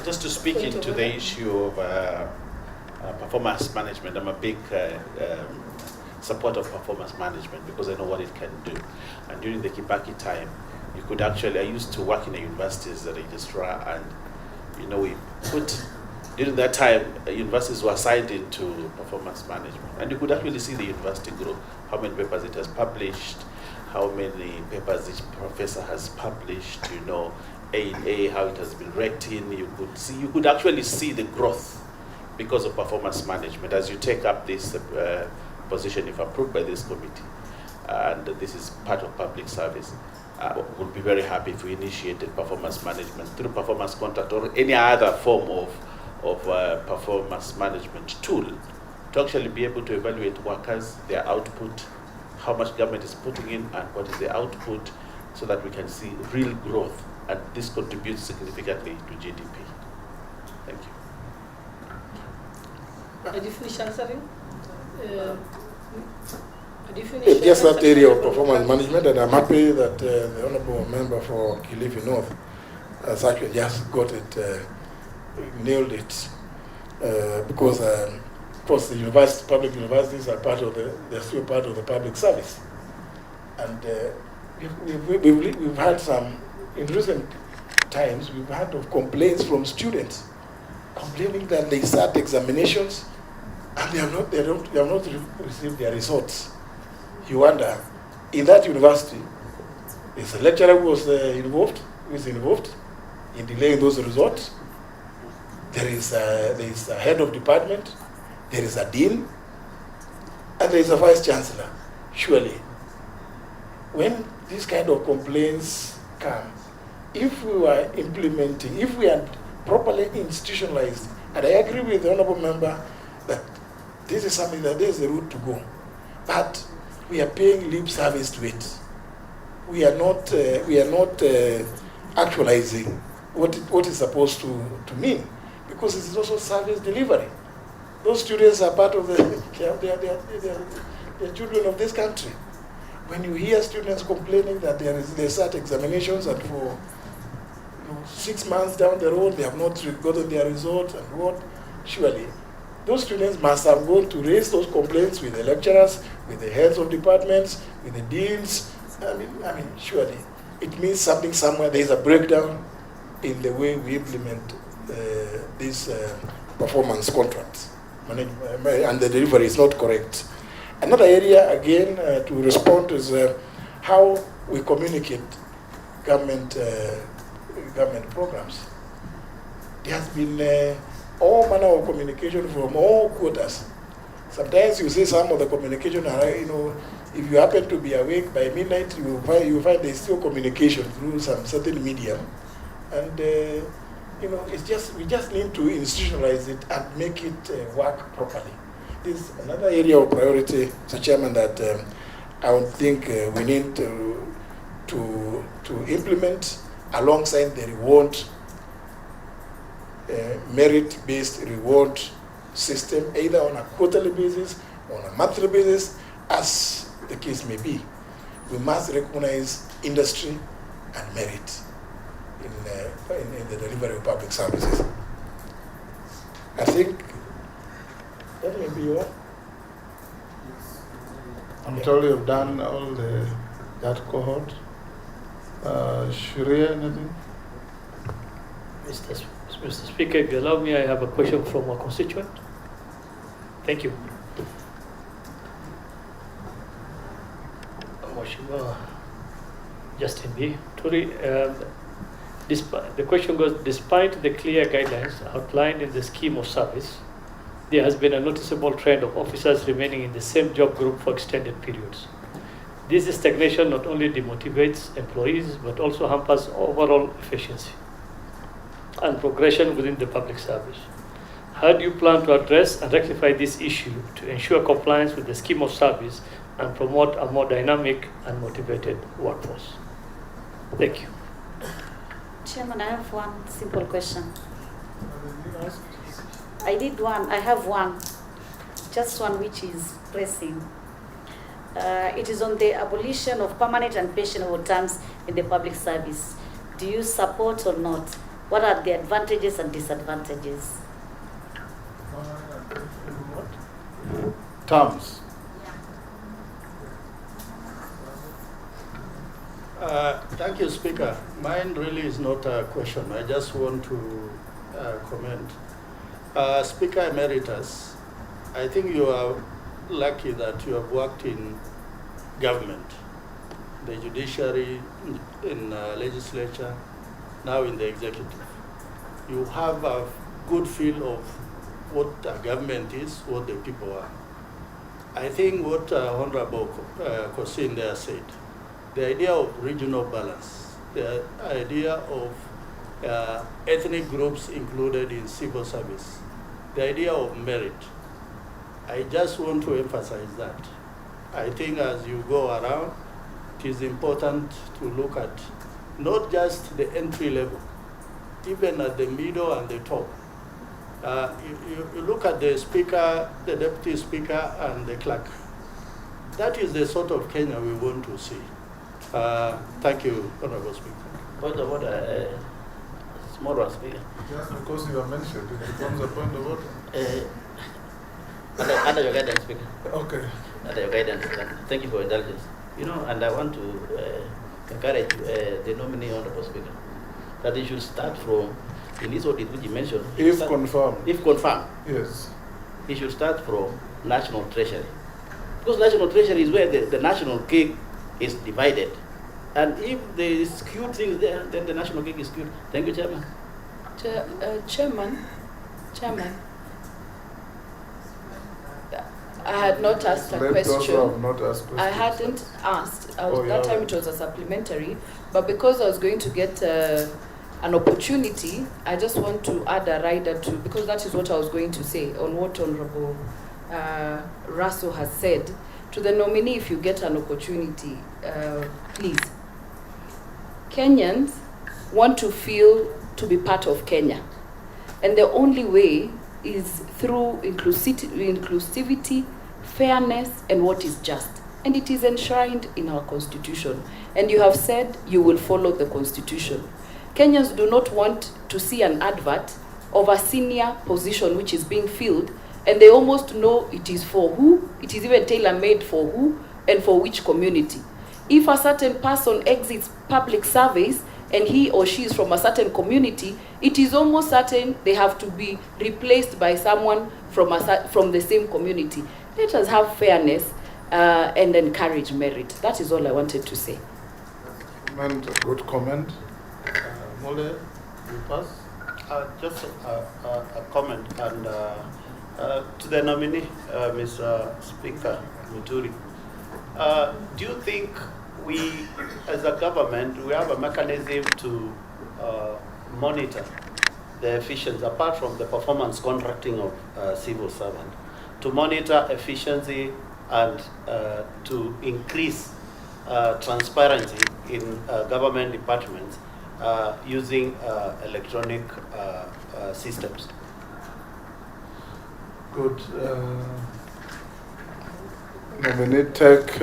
S12: just to speak into the issue of performance management. I'm a big supporter of performance management because I know what it can do. And during the Kibaki time, you could actually, I used to work in a university as a registrar, and we put, during that time, universities were assigned into performance management, and you could actually see the university grow, how many papers it has published, how many papers each professor has published, A, how it has been ranked in. You could actually see the growth because of performance management as you take up this position, if approved by this committee, and this is part of public service. We'll be very happy if we initiated performance management through performance contract or any other form of performance management tool to actually be able to evaluate workers, their output, how much government is putting in and what is the output, so that we can see real growth, and this contributes significantly to GDP. Thank you.
S5: Did you finish answering?
S1: Just that area of performance management, and I'm happy that the Honourable Member for Kilifi North has actually just got it, nailed it, because of course the public universities are they're still part of the public service, and we've had some, in recent times, we've had complaints from students complaining that they start examinations and they have not received their results. You wonder, in that university, is a lecturer who is involved in delaying those results. There is a head of department, there is a dean, and there is a vice chancellor. Surely, when these kind of complaints come, if we were implementing, if we had properly institutionalized, and I agree with the Honourable Member that this is something that there is a route to go, but we are paying lip service to it. We are not actualizing what is supposed to mean, because it is also service delivery. Those students are part of they're children of this country. When you hear students complaining that they start examinations and for 6 months down the road they have not gotten their results and what, surely those students must have gone to raise those complaints with the lecturers, with the heads of departments, with the deans. I mean, surely it means something somewhere. There is a breakdown in the way we implement these performance contracts, and the delivery is not correct. Another area, again, to respond is how we communicate government programs. There has been all manner of communication from all quarters. Sometimes you see some of the communication, if you happen to be awake by midnight, you find there's still communication through some certain medium. And, we just need to institutionalize it and make it work properly. This is another area of priority, Mr. Chairman, that I would think we need to implement alongside the reward merit-based reward system, either on a quarterly basis or on a monthly basis, as the case may be. We must recognize industry and merit in the delivery of public services. I think that may be all.
S2: I'm told you've done all that cohort. Sharia, anything?
S13: Mr. Speaker, if you allow me, I have a question from a constituent. Thank you. Justin B. Muturi, the question goes, despite the clear guidelines outlined in the scheme of service, there has been a noticeable trend of officers remaining in the same job group for extended periods. This stagnation not only demotivates employees, but also hampers overall efficiency and progression within the public service. How do you plan to address and rectify this issue to ensure compliance with the scheme of service and promote a more dynamic and motivated workforce? Thank you.
S3: Chairman, I have one simple question. I did one. I have one. Just one which is pressing. It is on the abolition of permanent and pensionable terms in the public service. Do you support or not? What are the advantages and disadvantages?
S2: Terms.
S14: Thank you, Speaker. Mine really is not a question. I just want to comment. Speaker Emeritus, I think you are lucky that you have worked in government, the judiciary, in legislature, now in the executive. You have a good feel of what a government is, what the people are. I think what Honorable Kosin there said, the idea of regional balance, the idea of ethnic groups included in civil service, the idea of merit. I just want to emphasize that. I think as you go around, it is important to look at not just the entry level, even at the middle and the top. You look at the speaker, the deputy speaker, and the clerk. That is the sort of Kenya we want to see. Thank you, Honorable Speaker.
S8: Point of order, small one, Speaker.
S2: Just because you are mentioned, it becomes a point of order.
S8: Under your guidance, Speaker.
S2: Okay.
S8: Under your guidance, thank you for indulgence. You know, and I want to encourage the nominee, Honorable Speaker, that he should start from, in this audit which you mentioned.
S2: If confirmed.
S8: If confirmed.
S2: Yes.
S8: He should start from National Treasury. Because National Treasury is where the national cake is divided. And if there is skewed things there, then the national cake is skewed. Thank you, Chairman.
S6: Chairman, I had not asked a question.
S2: Not asked questions.
S6: I hadn't asked. That
S2: yeah.
S6: time it was a supplementary. But because I was going to get an opportunity, I just want to add a rider to, because that is what I was going to say on what Honorable Russell has said. To the nominee, if you get an opportunity, please. Kenyans want to feel to be part of Kenya. And the only way is through inclusivity, fairness, and what is just. And it is enshrined in our constitution. And you have said you will follow the constitution. Kenyans do not want to see an advert of a senior position which is being filled, and they almost know it is for who, it is even tailor-made for who, and for which community. If a certain person exits public service and he or she is from a certain community, it is almost certain they have to be replaced by someone from the same community. Let us have fairness and encourage merit. That is all I wanted to say.
S2: Good comment.
S14: Mole, you pass?
S10: Just a comment and to the nominee, Mr. Speaker Muturi. Do you think we, as a government, we have a mechanism to monitor the efficiency, apart from the performance contracting of civil servant, to monitor efficiency and to increase transparency in government departments
S12: using electronic systems.
S2: Good. Nominee take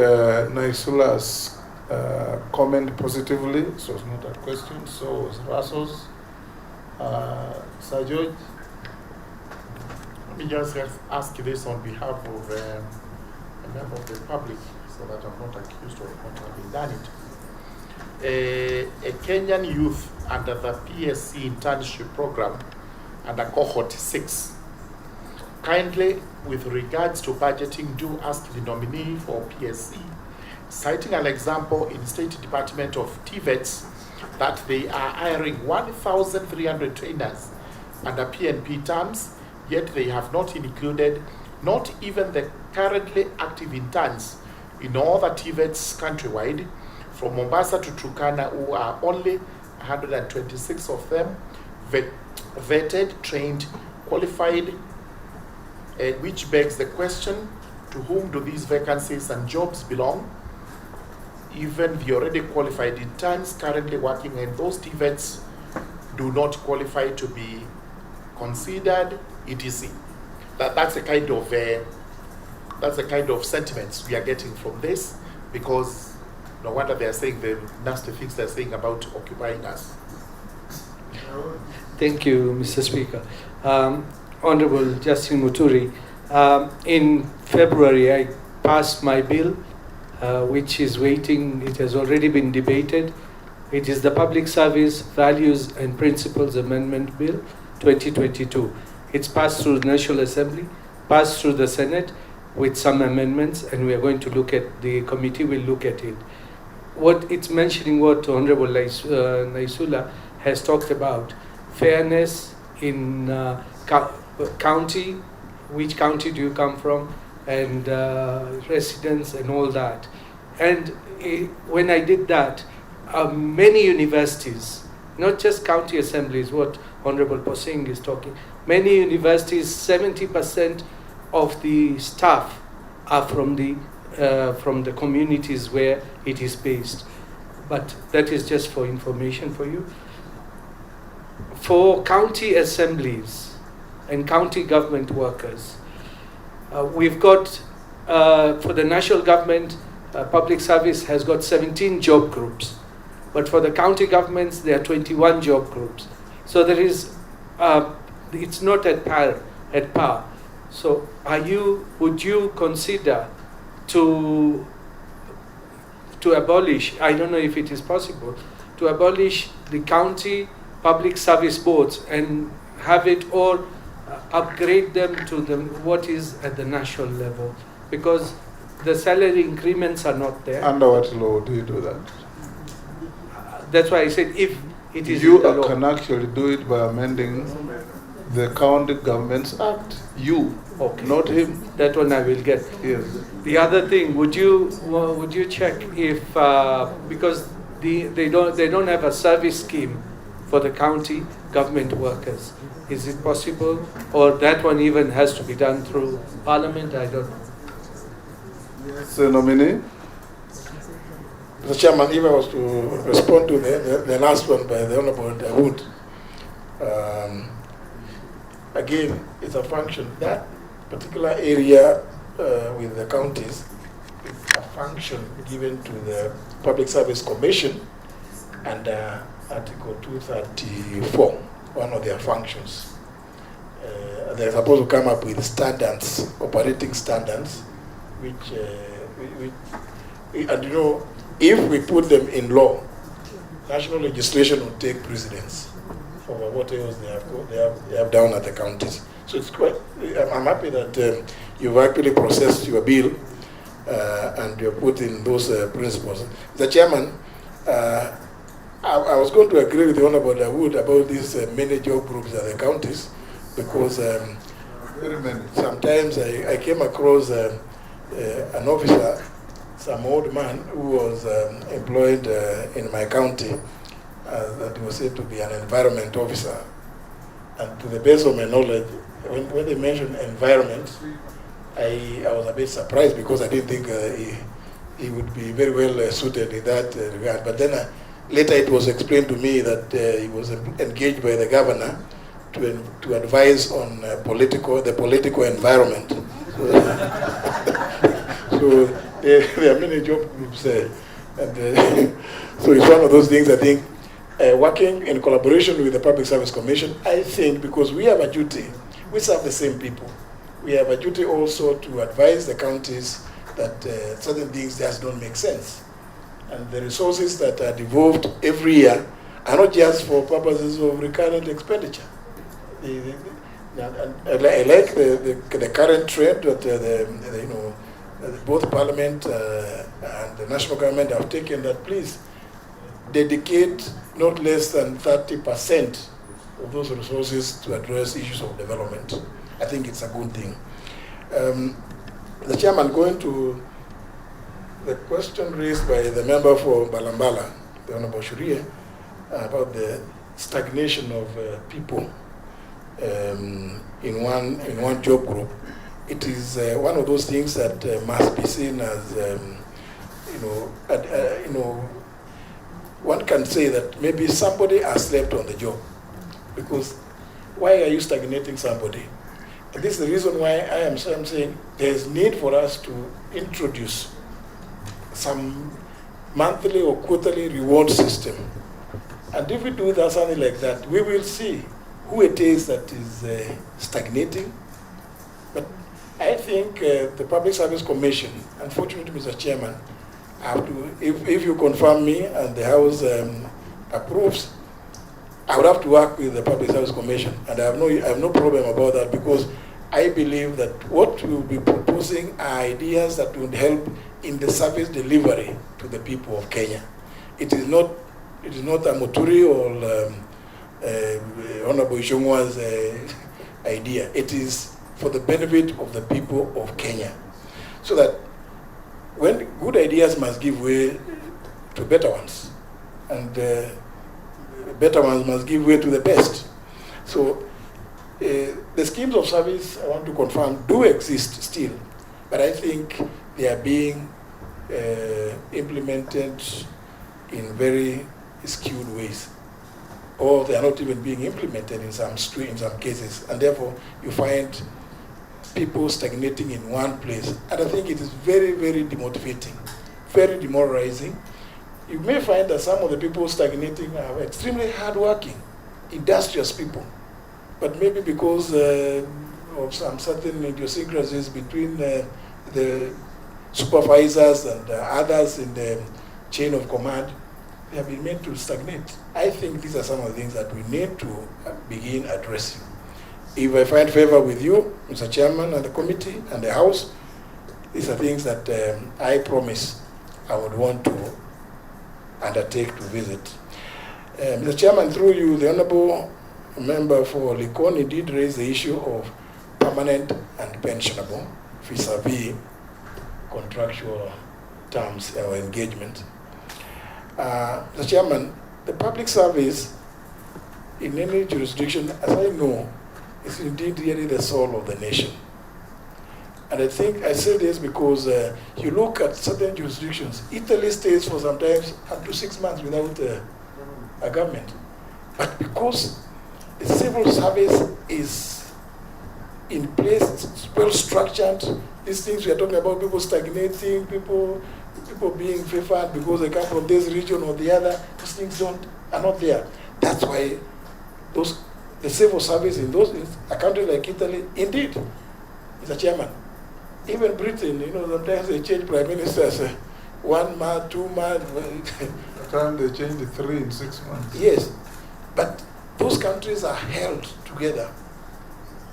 S2: Naisula's comment positively, so it's not a question, so it's Russell's. Sir George?
S15: Let me just ask this on behalf of a member of the public so that I'm not accused of not having done it. A Kenyan youth under the PSC internship program under cohort 6. Kindly, with regards to budgeting, do ask the nominee for PSC, citing an example in State Department of TVETs that they are hiring 1,300 trainers under PNP terms, yet they have not included not even the currently active interns in all the TVETs countrywide, from Mombasa to Turkana, who are only 126 of them vetted, trained, qualified, which begs the question, to whom do these vacancies and jobs belong? Even the already qualified interns currently working in those TVETs do not qualify to be considered etc. That's the kind of sentiments we are getting from this, because no wonder they are saying the nasty things they're saying about occupying us.
S16: Thank you, Mr. Speaker. Honorable Justin Muturi, in February I passed my bill, which is waiting. It has already been debated. It is the Public Service Values and Principles Amendment Bill 2022. It's passed through the National Assembly, passed through the Senate with some amendments, and we are going to look at, the committee will look at it. What it's mentioning, what Honorable Naisula has talked about, fairness in county, which county do you come from, and residents and all that. And when I did that, many universities, not just county assemblies, what Honorable Posing is talking, many universities, 70% of the staff are from the communities where it is based. But that is just for information for you. For county assemblies and county government workers, we've got, for the national government, public service has got 17 job groups. But for the county governments, there are 21 job groups. So there is, it's not at par. So would you consider to abolish, I don't know if it is possible, to abolish the county public service boards and have it all upgrade them to what is at the national level? Because the salary increments are not there.
S2: Under what law do you do that?
S16: That's why I said if it is
S2: you
S16: in the law.
S2: can actually do it by amending the County Governments Act. You,
S16: okay.
S2: Not him.
S16: That one I will get.
S2: Yes.
S16: The other thing, would you check if because they don't have a service scheme for the county government workers? Is it possible, or that one even has to be done through Parliament? I don't know.
S2: So, Nominee?
S1: Mr. Chairman, if I was to respond to the last one by the Honorable Dawood, again, it's a function. That particular area with the counties, it's a function given to the Public Service Commission under Article 234, one of their functions. They're supposed to come up with standards, operating standards, which and you know, if we put them in law, national legislation will take precedence over what else they have done at the counties. So it's quite, I'm happy that you've actually processed your bill and you've put in those principles. The Chairman, I was going to agree with the Honorable Dawood about these many job groups at the counties, because sometimes I came across an officer, some old man who was employed in my county, that was said to be an environment officer. And to the best of my knowledge, when they mentioned environment, I was a bit surprised, because I didn't think he would be very well suited in that regard. But then Later it was explained to me that he was engaged by the governor to advise on the political environment. So there are many job groups there. So it's one of those things, I think, working in collaboration with the Public Service Commission, I think, because we have a duty, we serve the same people. We have a duty also to advise the counties that certain things just don't make sense. And the resources that are devolved every year are not just for purposes of recurrent expenditure. I like the current trend that both Parliament and the national government have taken, that please dedicate not less than 30% of those resources to address issues of development. I think it's a good thing. The chairman, going to the question raised by the member for Balambala, the Honorable Shurie, about the stagnation of people in one job group. It is one of those things that must be seen as, one can say that maybe somebody has slept on the job, because why are you stagnating somebody? And this is the reason why I'm saying there's need for us to introduce some monthly or quarterly reward system. And if we do that, something like that, we will see who it is that is stagnating. But I think the Public Service Commission, unfortunately, Mr. Chairman, have to, if you confirm me and the House approves, I would have to work with the Public Service Commission, and I have no problem about that, because I believe that what we will be proposing are ideas that would help in the service delivery to the people of Kenya. It is not a Muturi or Honorable Ishongwa's idea. It is for the benefit of the people of Kenya, so that when good ideas must give way to better ones, and better ones must give way to the best. So the schemes of service, I want to confirm, do exist still, but I think they are being implemented in very skewed ways, or they are not even being implemented in some cases, and therefore you find people stagnating in one place. And I think it is very, very demotivating, very demoralizing. You may find that some of the people stagnating are extremely hardworking, industrious people, but maybe because of some certain idiosyncrasies between the supervisors and others in the chain of command, they have been made to stagnate. I think these are some of the things that we need to begin addressing. If I find favor with you, Mr. Chairman, and the committee and the House, these are things that I promise I would want to undertake to visit. Mr. Chairman, through you, the Honorable Member for Likoni did raise the issue of permanent and pensionable vis-a-vis contractual terms or engagement. Mr. Chairman, the public service in any jurisdiction, as I know, is indeed really the soul of the nation. And I think I say this because you look at certain jurisdictions, Italy stays for sometimes up to 6 months without a government. But because the civil service is in place, it's well structured, these things we are talking about, people stagnating, people being favored because they come from this region or the other, those things are not there. That's why the civil service in a country like Italy, indeed, Mr. Chairman, even Britain, sometimes they change prime ministers 1 month, 2 months.
S2: At times they change the 3 in 6 months.
S1: Yes, but those countries are held together.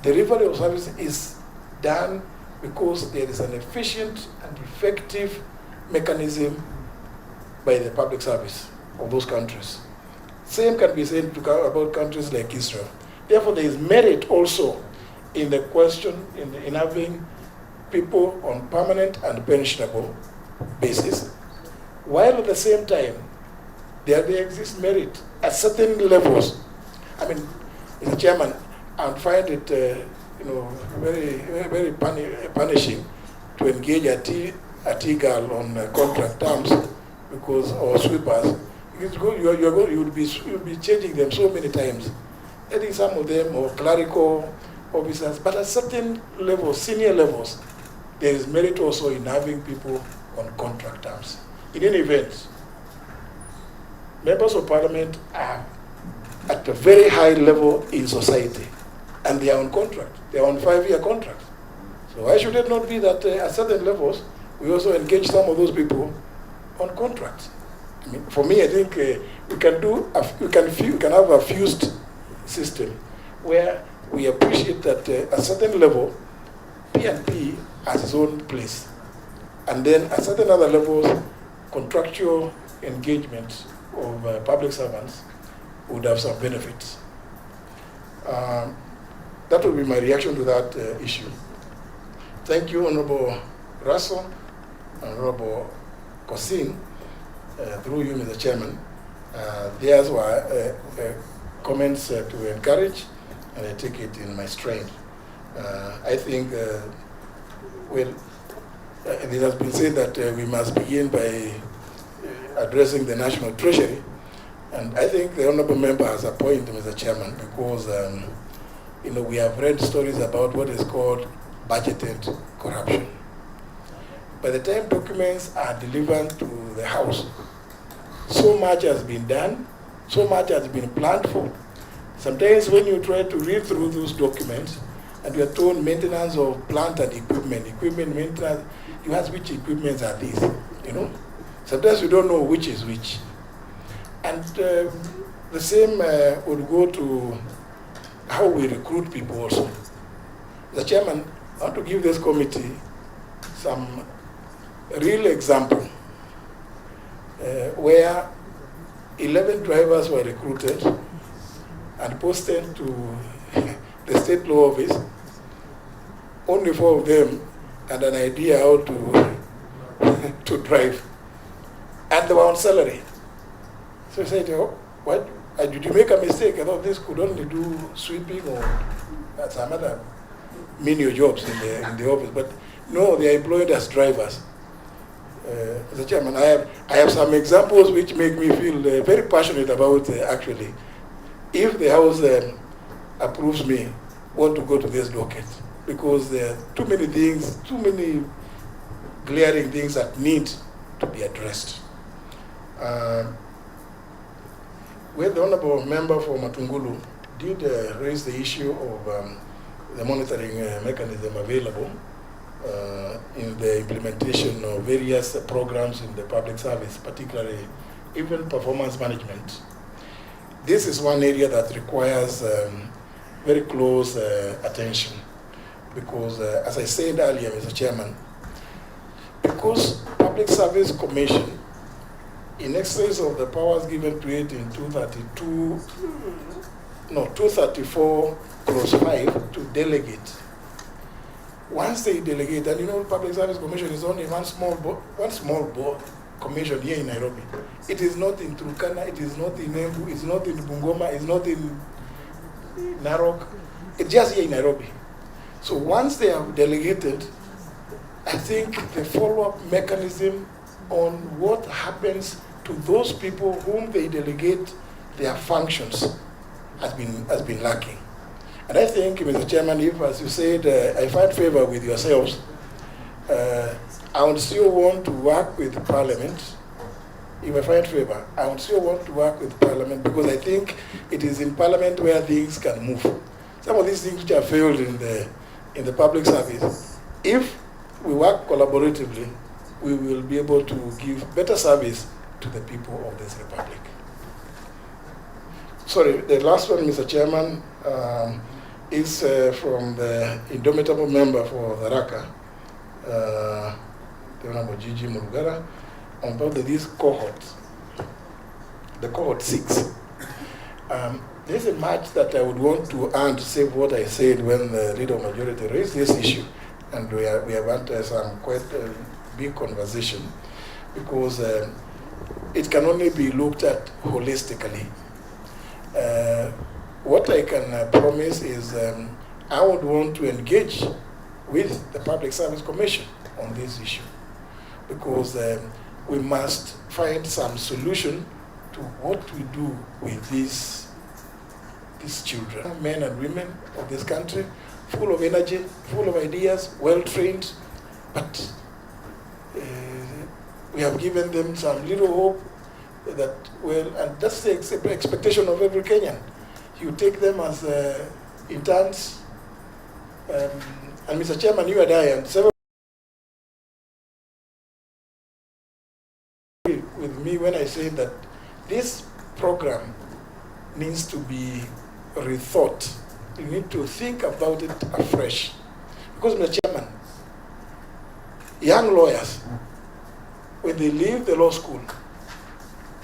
S1: The delivery of service is done because there is an efficient and effective mechanism by the public service of those countries. Same can be said about countries like Israel. Therefore, there is merit also in the question in having people on permanent and pensionable basis, while at the same time there exists merit at certain levels. I mean, Mr. Chairman, I find it very, very punishing to engage a tea girl on contract terms or sweepers, you'll be changing them so many times. I think some of them are clerical officers, but at certain levels, senior levels, there is merit also in having people on contract terms. In any event, members of parliament are at a very high level in society, and they are on contract. They are on 5-year contracts. So why should it not be that at certain levels, we also engage some of those people on contracts? I mean, for me, I think we can have a fused system where we appreciate that at a certain level, P&P has its own place. And then at certain other levels, contractual engagement of public servants would have some benefits. That would be my reaction to that issue. Thank you, Honorable Russell, Honorable Kosin, through you, Mr. Chairman. Theirs were comments to encourage, and I take it in my strength. I think, well, it has been said that we must begin by addressing the National Treasury, and I think the Honorable Member has a point, Mr. Chairman, because we have read stories about what is called budgeted corruption. By the time documents are delivered to the House, so much has been done, so much has been planned for. Sometimes when you try to read through those documents and you are told maintenance of plant and equipment maintenance, you ask which equipments are these, Sometimes you don't know which is which. And the same would go to how we recruit people also. The chairman, I want to give this committee some real example where 11 drivers were recruited and posted to the state law office. Only 4 of them had an idea how to drive, and they were on salary. So I said, what? Did you make a mistake? I thought this could only do sweeping or some other menial jobs in the office, but no, they are employed as drivers. Mr. Chairman, I have some examples which make me feel very passionate about actually, if the House approves me, want to go to this docket, because there are too many things, too many glaring things that need to be addressed. Where the Honorable Member for Matungulu did raise the issue of the monitoring mechanism available in the implementation of various programs in the public service, particularly even performance management. This is one area that requires very close attention because, as I said earlier, Mr. Chairman, because Public Service Commission, in excess of the powers given to it in 234 clause 5 to delegate. Once they delegate, and Public Service Commission is only one small commission here in Nairobi. It is not in Turkana, it is not in Embu, it's not in Bungoma, it's not in Narok. It's just here in Nairobi. So once they have delegated, I think the follow-up mechanism on what happens to those people whom they delegate their functions has been lacking. And I think, Mr. Chairman, if, as you said, I find favor with yourselves, I would still want to work with Parliament. If I find favor, I would still want to work with Parliament because I think it is in Parliament where things can move. Some of these things which have failed in the public service, if we work collaboratively, we will be able to give better service to the people of this republic. Sorry, the last one, Mr. Chairman, is from the indomitable member for the Raka, the Honorable Gigi Murugara, about this cohort, the cohort 6. There's a match that I would want to earn to say what I said when the leader of majority raised this issue, and we have had some quite big conversation, because it can only be looked at holistically. What I can promise is I would want to engage with the Public Service Commission on this issue, because we must find some solution to what we do with these children, men and women of this country, full of energy, full of ideas, well-trained, but we have given them some little hope that, well, and that's the expectation of every Kenyan. You take them as interns, and Mr. Chairman, you and I, and several with me when I say that this program needs to be rethought. You need to think about it afresh. Because, Mr. Chairman, young lawyers, when they leave the law school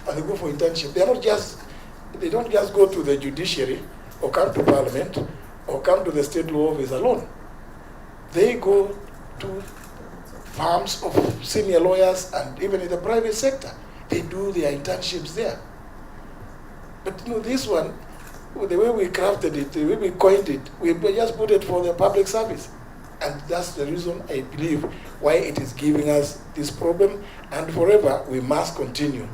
S1: and they go for internship, they don't just go to the judiciary or come to parliament or come to the state law office alone. They go to firms of senior lawyers and even in the private sector. They do their internships there. But this one, the way we crafted it, the way we coined it, we just put it for the public service. And that's the reason I believe why it is giving us this problem. And forever, we must continue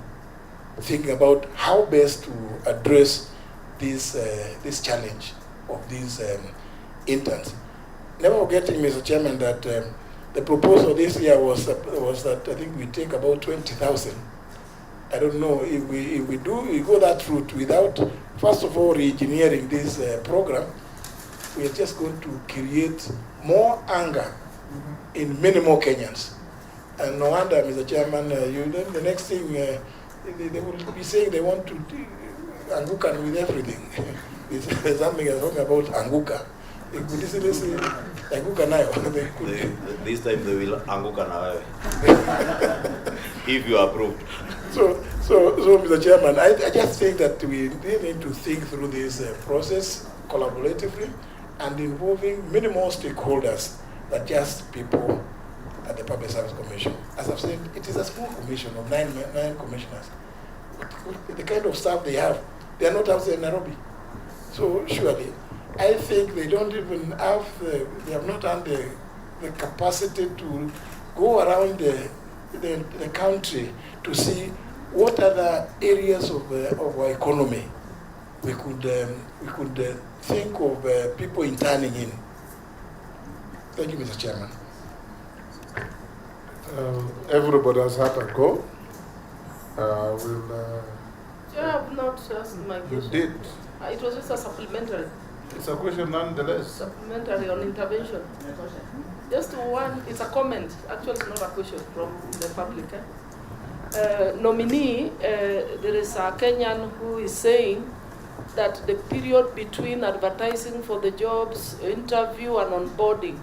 S1: thinking about how best to address this challenge of these interns. Never forgetting, Mr. Chairman, that the proposal this year was that I think we take about 20,000. I don't know if we go that route without, first of all, re-engineering this program. We are just going to create more anger in many more Kenyans. And no wonder, Mr. Chairman, the next thing, they will be saying they want to anguka with everything. There's something I'm talking about anguka. They could easily say anguka nayo.
S4: This time they will anguka nayo. If you approve.
S1: So, Mr. Chairman, I just think that we need to think through this process collaboratively and involving many more stakeholders than just people at the Public Service Commission. As I've said, it is a small commission of nine commissioners. The kind of staff they have, they are not outside Nairobi. So surely, I think they don't even have, they have not had the capacity to go around the country to see what other areas of our economy we could think of people interning in. Thank you, Mr. Chairman.
S2: Everybody has had a go.
S5: You have not asked my question.
S2: You did.
S5: It was just a supplementary.
S2: It's a question nonetheless.
S5: Supplementary on intervention. Just one, it's a comment. Actually, it's not a question from the public. Nominee, there is a Kenyan who is saying that the period between advertising for the jobs, interview and onboarding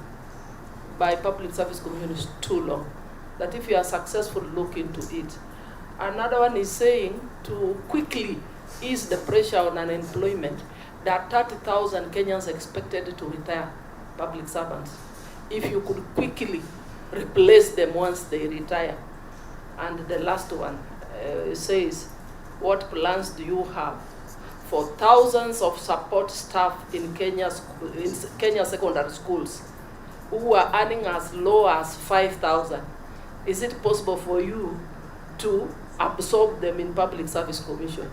S5: by Public Service Commission is too long. That if you are successful, look into it. Another one is saying to quickly ease the pressure on unemployment, there are 30,000 Kenyans expected to retire, public servants. If you could quickly replace them once they retire. And the last one says, what plans do you have for thousands of support staff in Kenya secondary schools who are earning as low as 5,000? Is it possible for you to absorb them in Public Service Commission?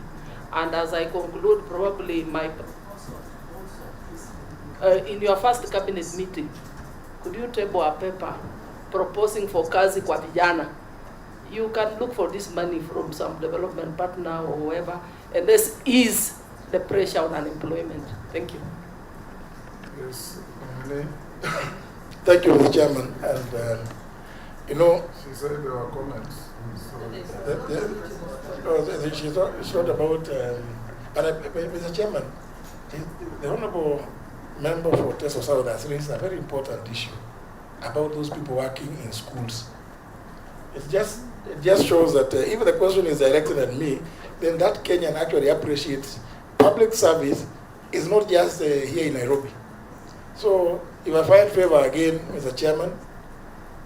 S5: And as I conclude, probably in your first cabinet meeting, could you table a paper proposing for kazi kwa vijana? You can look for this money from some development partner or whoever, and let's ease the pressure on unemployment. Thank you.
S2: Yes.
S1: Thank you, Mr. Chairman. And
S2: she said there were comments.
S1: It's not about. Mr. Chairman, the Honourable Member for Teso South has raised a very important issue about those people working in schools. It just shows that if the question is directed at me, then that Kenyan actually appreciates public service is not just here in Nairobi. So if I find favor again, Mr. Chairman,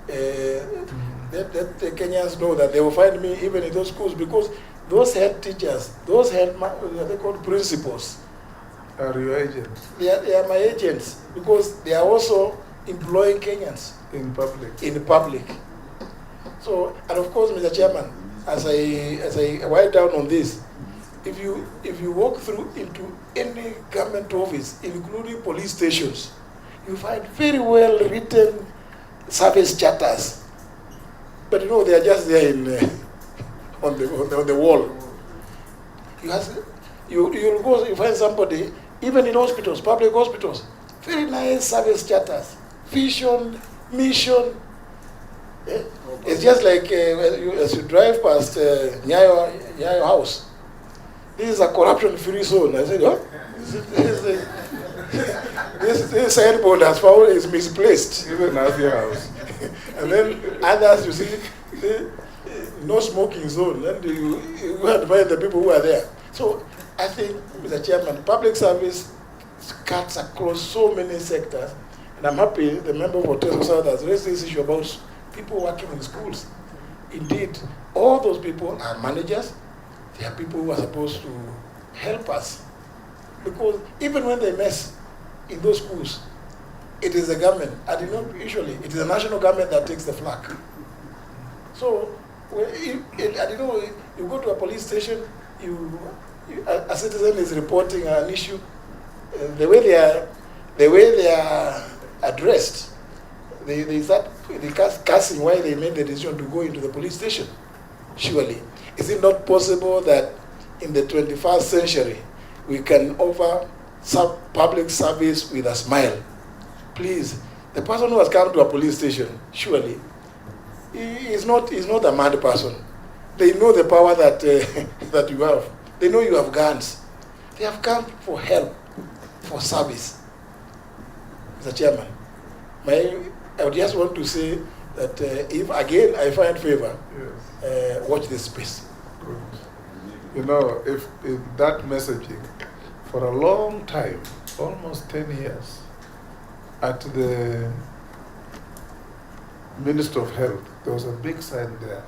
S1: let the Kenyans know that they will find me even in those schools, because those head teachers, those head, they're called principals.
S2: Are your agents?
S1: They are my agents, because they are also employing Kenyans.
S2: In public?
S1: In the public. So, and of course, Mr. Chairman, as I wind down on this, if you walk through into any government office, including police stations, you find very well written service charters. But they are just there in on the wall. You'll go, you find somebody, even in hospitals, public hospitals, very nice service charters, vision, mission. Yeah? It's just like as you drive past Nyayo House. This is a corruption-free zone. I said, this signboard is misplaced.
S2: Even at your house.
S1: And then others, you see, no smoking zone. And you have to find the people who are there. So I think, Mr. Chairman, public service cuts across so many sectors. And I'm happy the member for Teso South has raised this issue about people working in schools. Indeed, all those people are managers. They are people who are supposed to help us. Because even when they mess in those schools, it is the government. Usually, it is the national government that takes the flak. So, you go to a police station, a citizen is reporting an issue. The way they are addressed, they start cussing why they made the decision to go into the police station. Surely, is it not possible that in the 21st century we can offer public service with a smile? Please, the person who has come to a police station, surely, he is not a mad person. They know the power that that you have. They know you have guns. They have come for help, for service. Mr. Chairman, I would just want to say that if again I find favor, watch this space.
S2: Good. If that messaging, for a long time, almost 10 years, at the Minister of Health, there was a big sign there.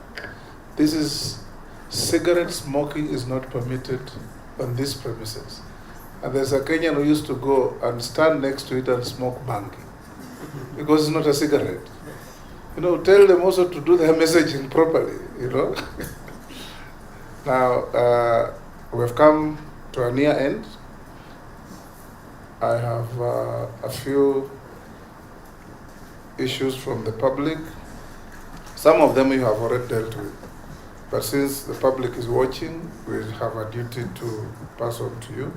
S2: This is, cigarette smoking is not permitted on these premises. And there's a Kenyan who used to go and stand next to it and smoke bangi, because it's not a cigarette. Tell them also to do their messaging properly, Now, we've come to a near end. I have a few issues from the public. Some of them you have already dealt with. But since the public is watching, we have a duty to pass on to you.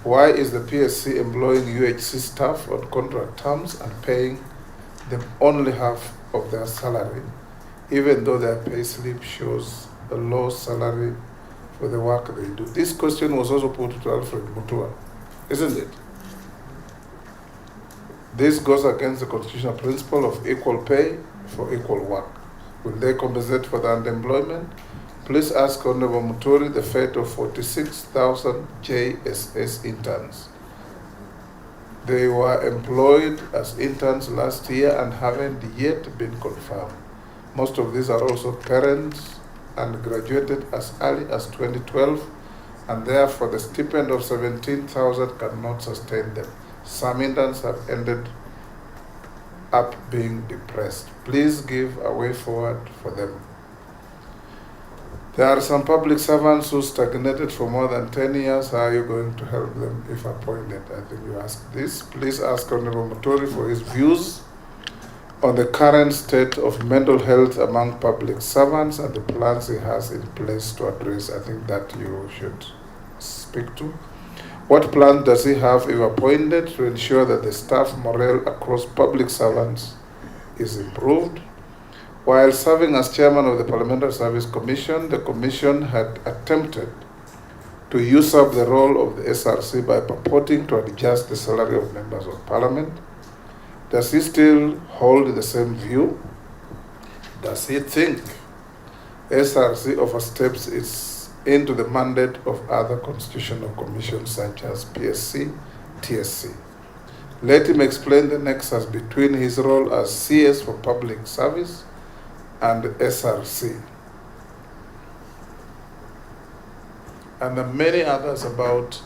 S2: Why is the PSC employing UHC staff on contract terms and paying them only half of their salary, even though their pay slip shows a low salary for the work they do? This question was also put to Alfred Mutua, isn't it? This goes against the constitutional principle of equal pay for equal work. Will they compensate for the underemployment? Please ask Honorable Muturi the fate of 46,000 JSS interns. They were employed as interns last year and haven't yet been confirmed. Most of these are also parents and graduated as early as 2012, and therefore the stipend of 17,000 cannot sustain them. Some interns have ended up being depressed. Please give a way forward for them. There are some public servants who stagnated for more than 10 years. How are you going to help them if appointed? I think you asked this. Please ask Honorable Muturi for his views on the current state of mental health among public servants and the plans he has in place to address. I think that you should speak to. What plan does he have, if appointed, to ensure that the staff morale across public servants is improved? While serving as chairman of the Parliamentary Service Commission, the Commission had attempted to usurp the role of the SRC by purporting to adjust the salary of members of Parliament. Does he still hold the same view? Does he think SRC oversteps into the mandate of other constitutional commissions such as PSC, TSC? Let him explain the nexus between his role as CS for public service and SRC. And the many others about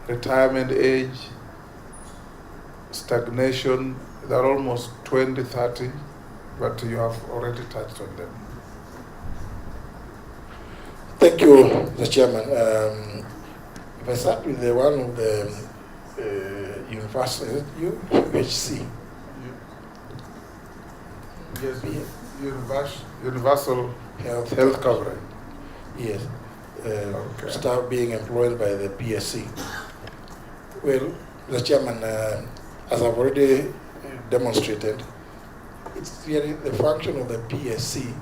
S2: retirement age, stagnation. There are almost 20, 30, but you have already touched on them.
S1: Thank you, Mr. Chairman. If I start with the one of the university, UHC.
S2: Yes, universal health coverage.
S1: Yes, staff being employed by the PSC. Well, the chairman, as I've already demonstrated, it's really the function of the PSC.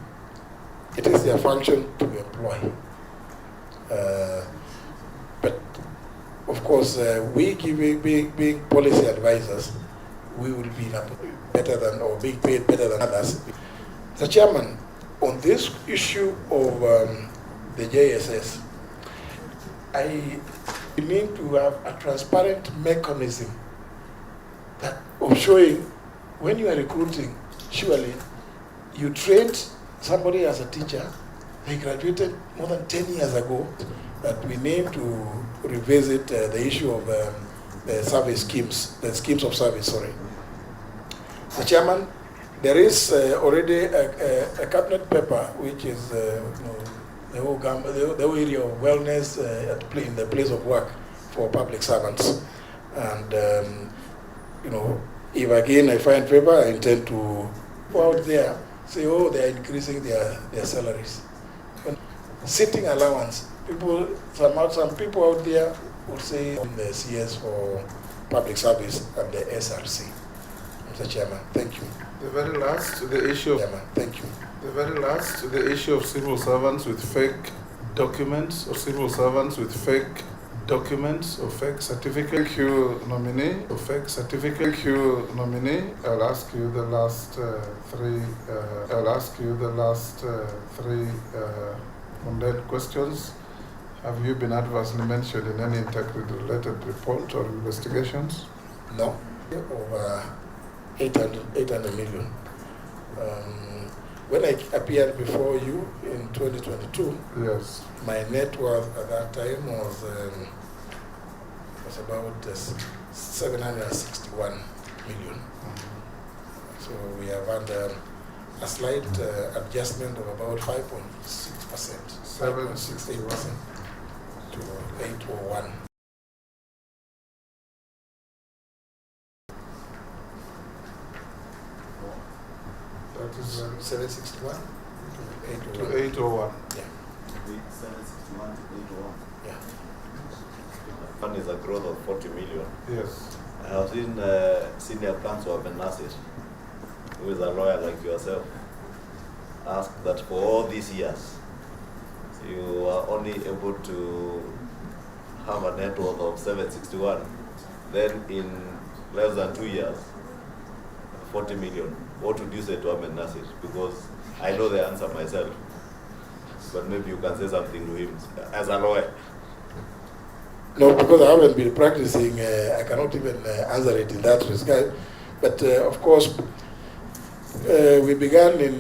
S1: It is their function to employ. But of course, we being policy advisors, we will be better than or being paid better than others. The chairman, on this issue of the JSS, we need to have a transparent mechanism of showing when you are recruiting, surely you trained somebody as a teacher, they graduated more than 10 years ago, that we need to revisit the issue of the service schemes, the schemes of service, sorry. The chairman, there is already a cabinet paper which is the whole area of wellness in the place of work for public servants. And, if again I find paper, I intend to go out there, say, oh, they are increasing their salaries. Sitting allowance, some people out there will say the CS for public service and the SRC. Mr. Chairman, thank you.
S2: The very last, the issue of
S1: Chairman, thank you.
S2: The very last, the issue of civil servants with fake documents, or civil servants with fake documents or fake certificate. Thank you, nominee, or fake certificate. Thank you, nominee. I'll ask you the last three. Condemned questions. Have you been adversely mentioned in any integrity-related report or investigations?
S1: No. Over 800 million. When I appeared before you in 2022,
S2: yes,
S1: my net worth at that time was about 761 million. So we have had a slight adjustment of about 5.6%, 7.68% to 801.
S2: That is
S1: 761
S2: to 801.
S1: Yeah.
S4: 761 to 801.
S1: Yeah.
S4: Fund is a growth of 40 million.
S2: Yes.
S4: I have seen senior counsel of Nasir, who is a lawyer like yourself, ask that for all these years, you are only able to have a net worth of 761. Then in less than 2 years, 40 million. What would you say to Ahmed Nasir? Because I know the answer myself, but maybe you can say something to him as a lawyer.
S1: No, because I haven't been practicing, I cannot even answer it in that respect. But of course, we began in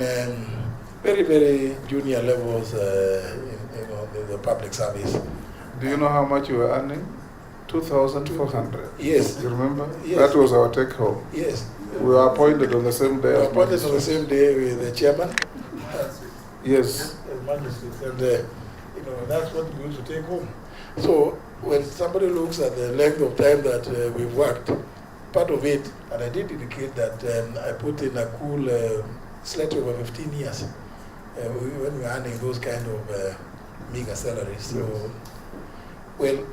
S1: very, very junior levels in the public service.
S2: Do you know how much you were earning? 2,400.
S1: Yes.
S2: You remember?
S1: Yes.
S2: That was our take home.
S1: Yes.
S2: We were appointed on the same day.
S1: We were appointed on the same day with the chairman.
S2: Yes.
S1: And that's what we used to take home. So when somebody looks at the length of time that we've worked, part of it, and I did indicate that I put in a cool slightly over 15 years when we were earning those kind of meager salaries. So, well,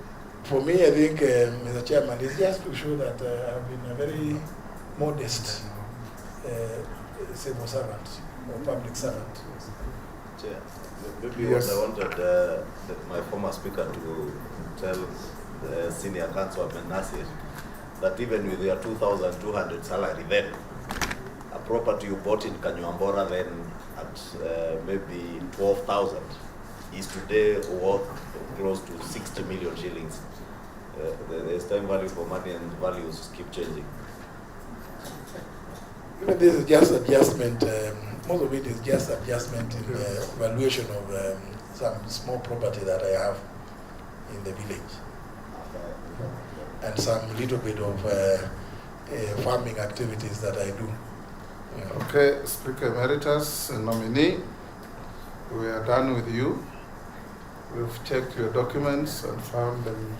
S1: for me, I think, Mr. Chairman, it's just to show that I've been a very modest civil servant or public servant.
S4: Chair, maybe
S2: yes.
S4: what I wanted my former speaker to tell the senior counsel of Nasir that even with your 2,200 salary then, a property you bought in Kanyuambora then at maybe 12,000 is today worth close to 60 million shillings. There's time value for money and values keep changing.
S1: Even this is just adjustment, most of it is just adjustment in the valuation of some small property that I have in the village. And some little bit of farming activities that I do.
S2: Okay, Speaker Emeritus and nominee, we are done with you. We've checked your documents and found them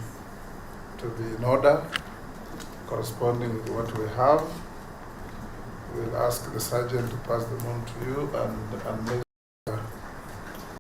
S2: to be in order, corresponding with what we have. We'll ask the sergeant to pass them on to you and make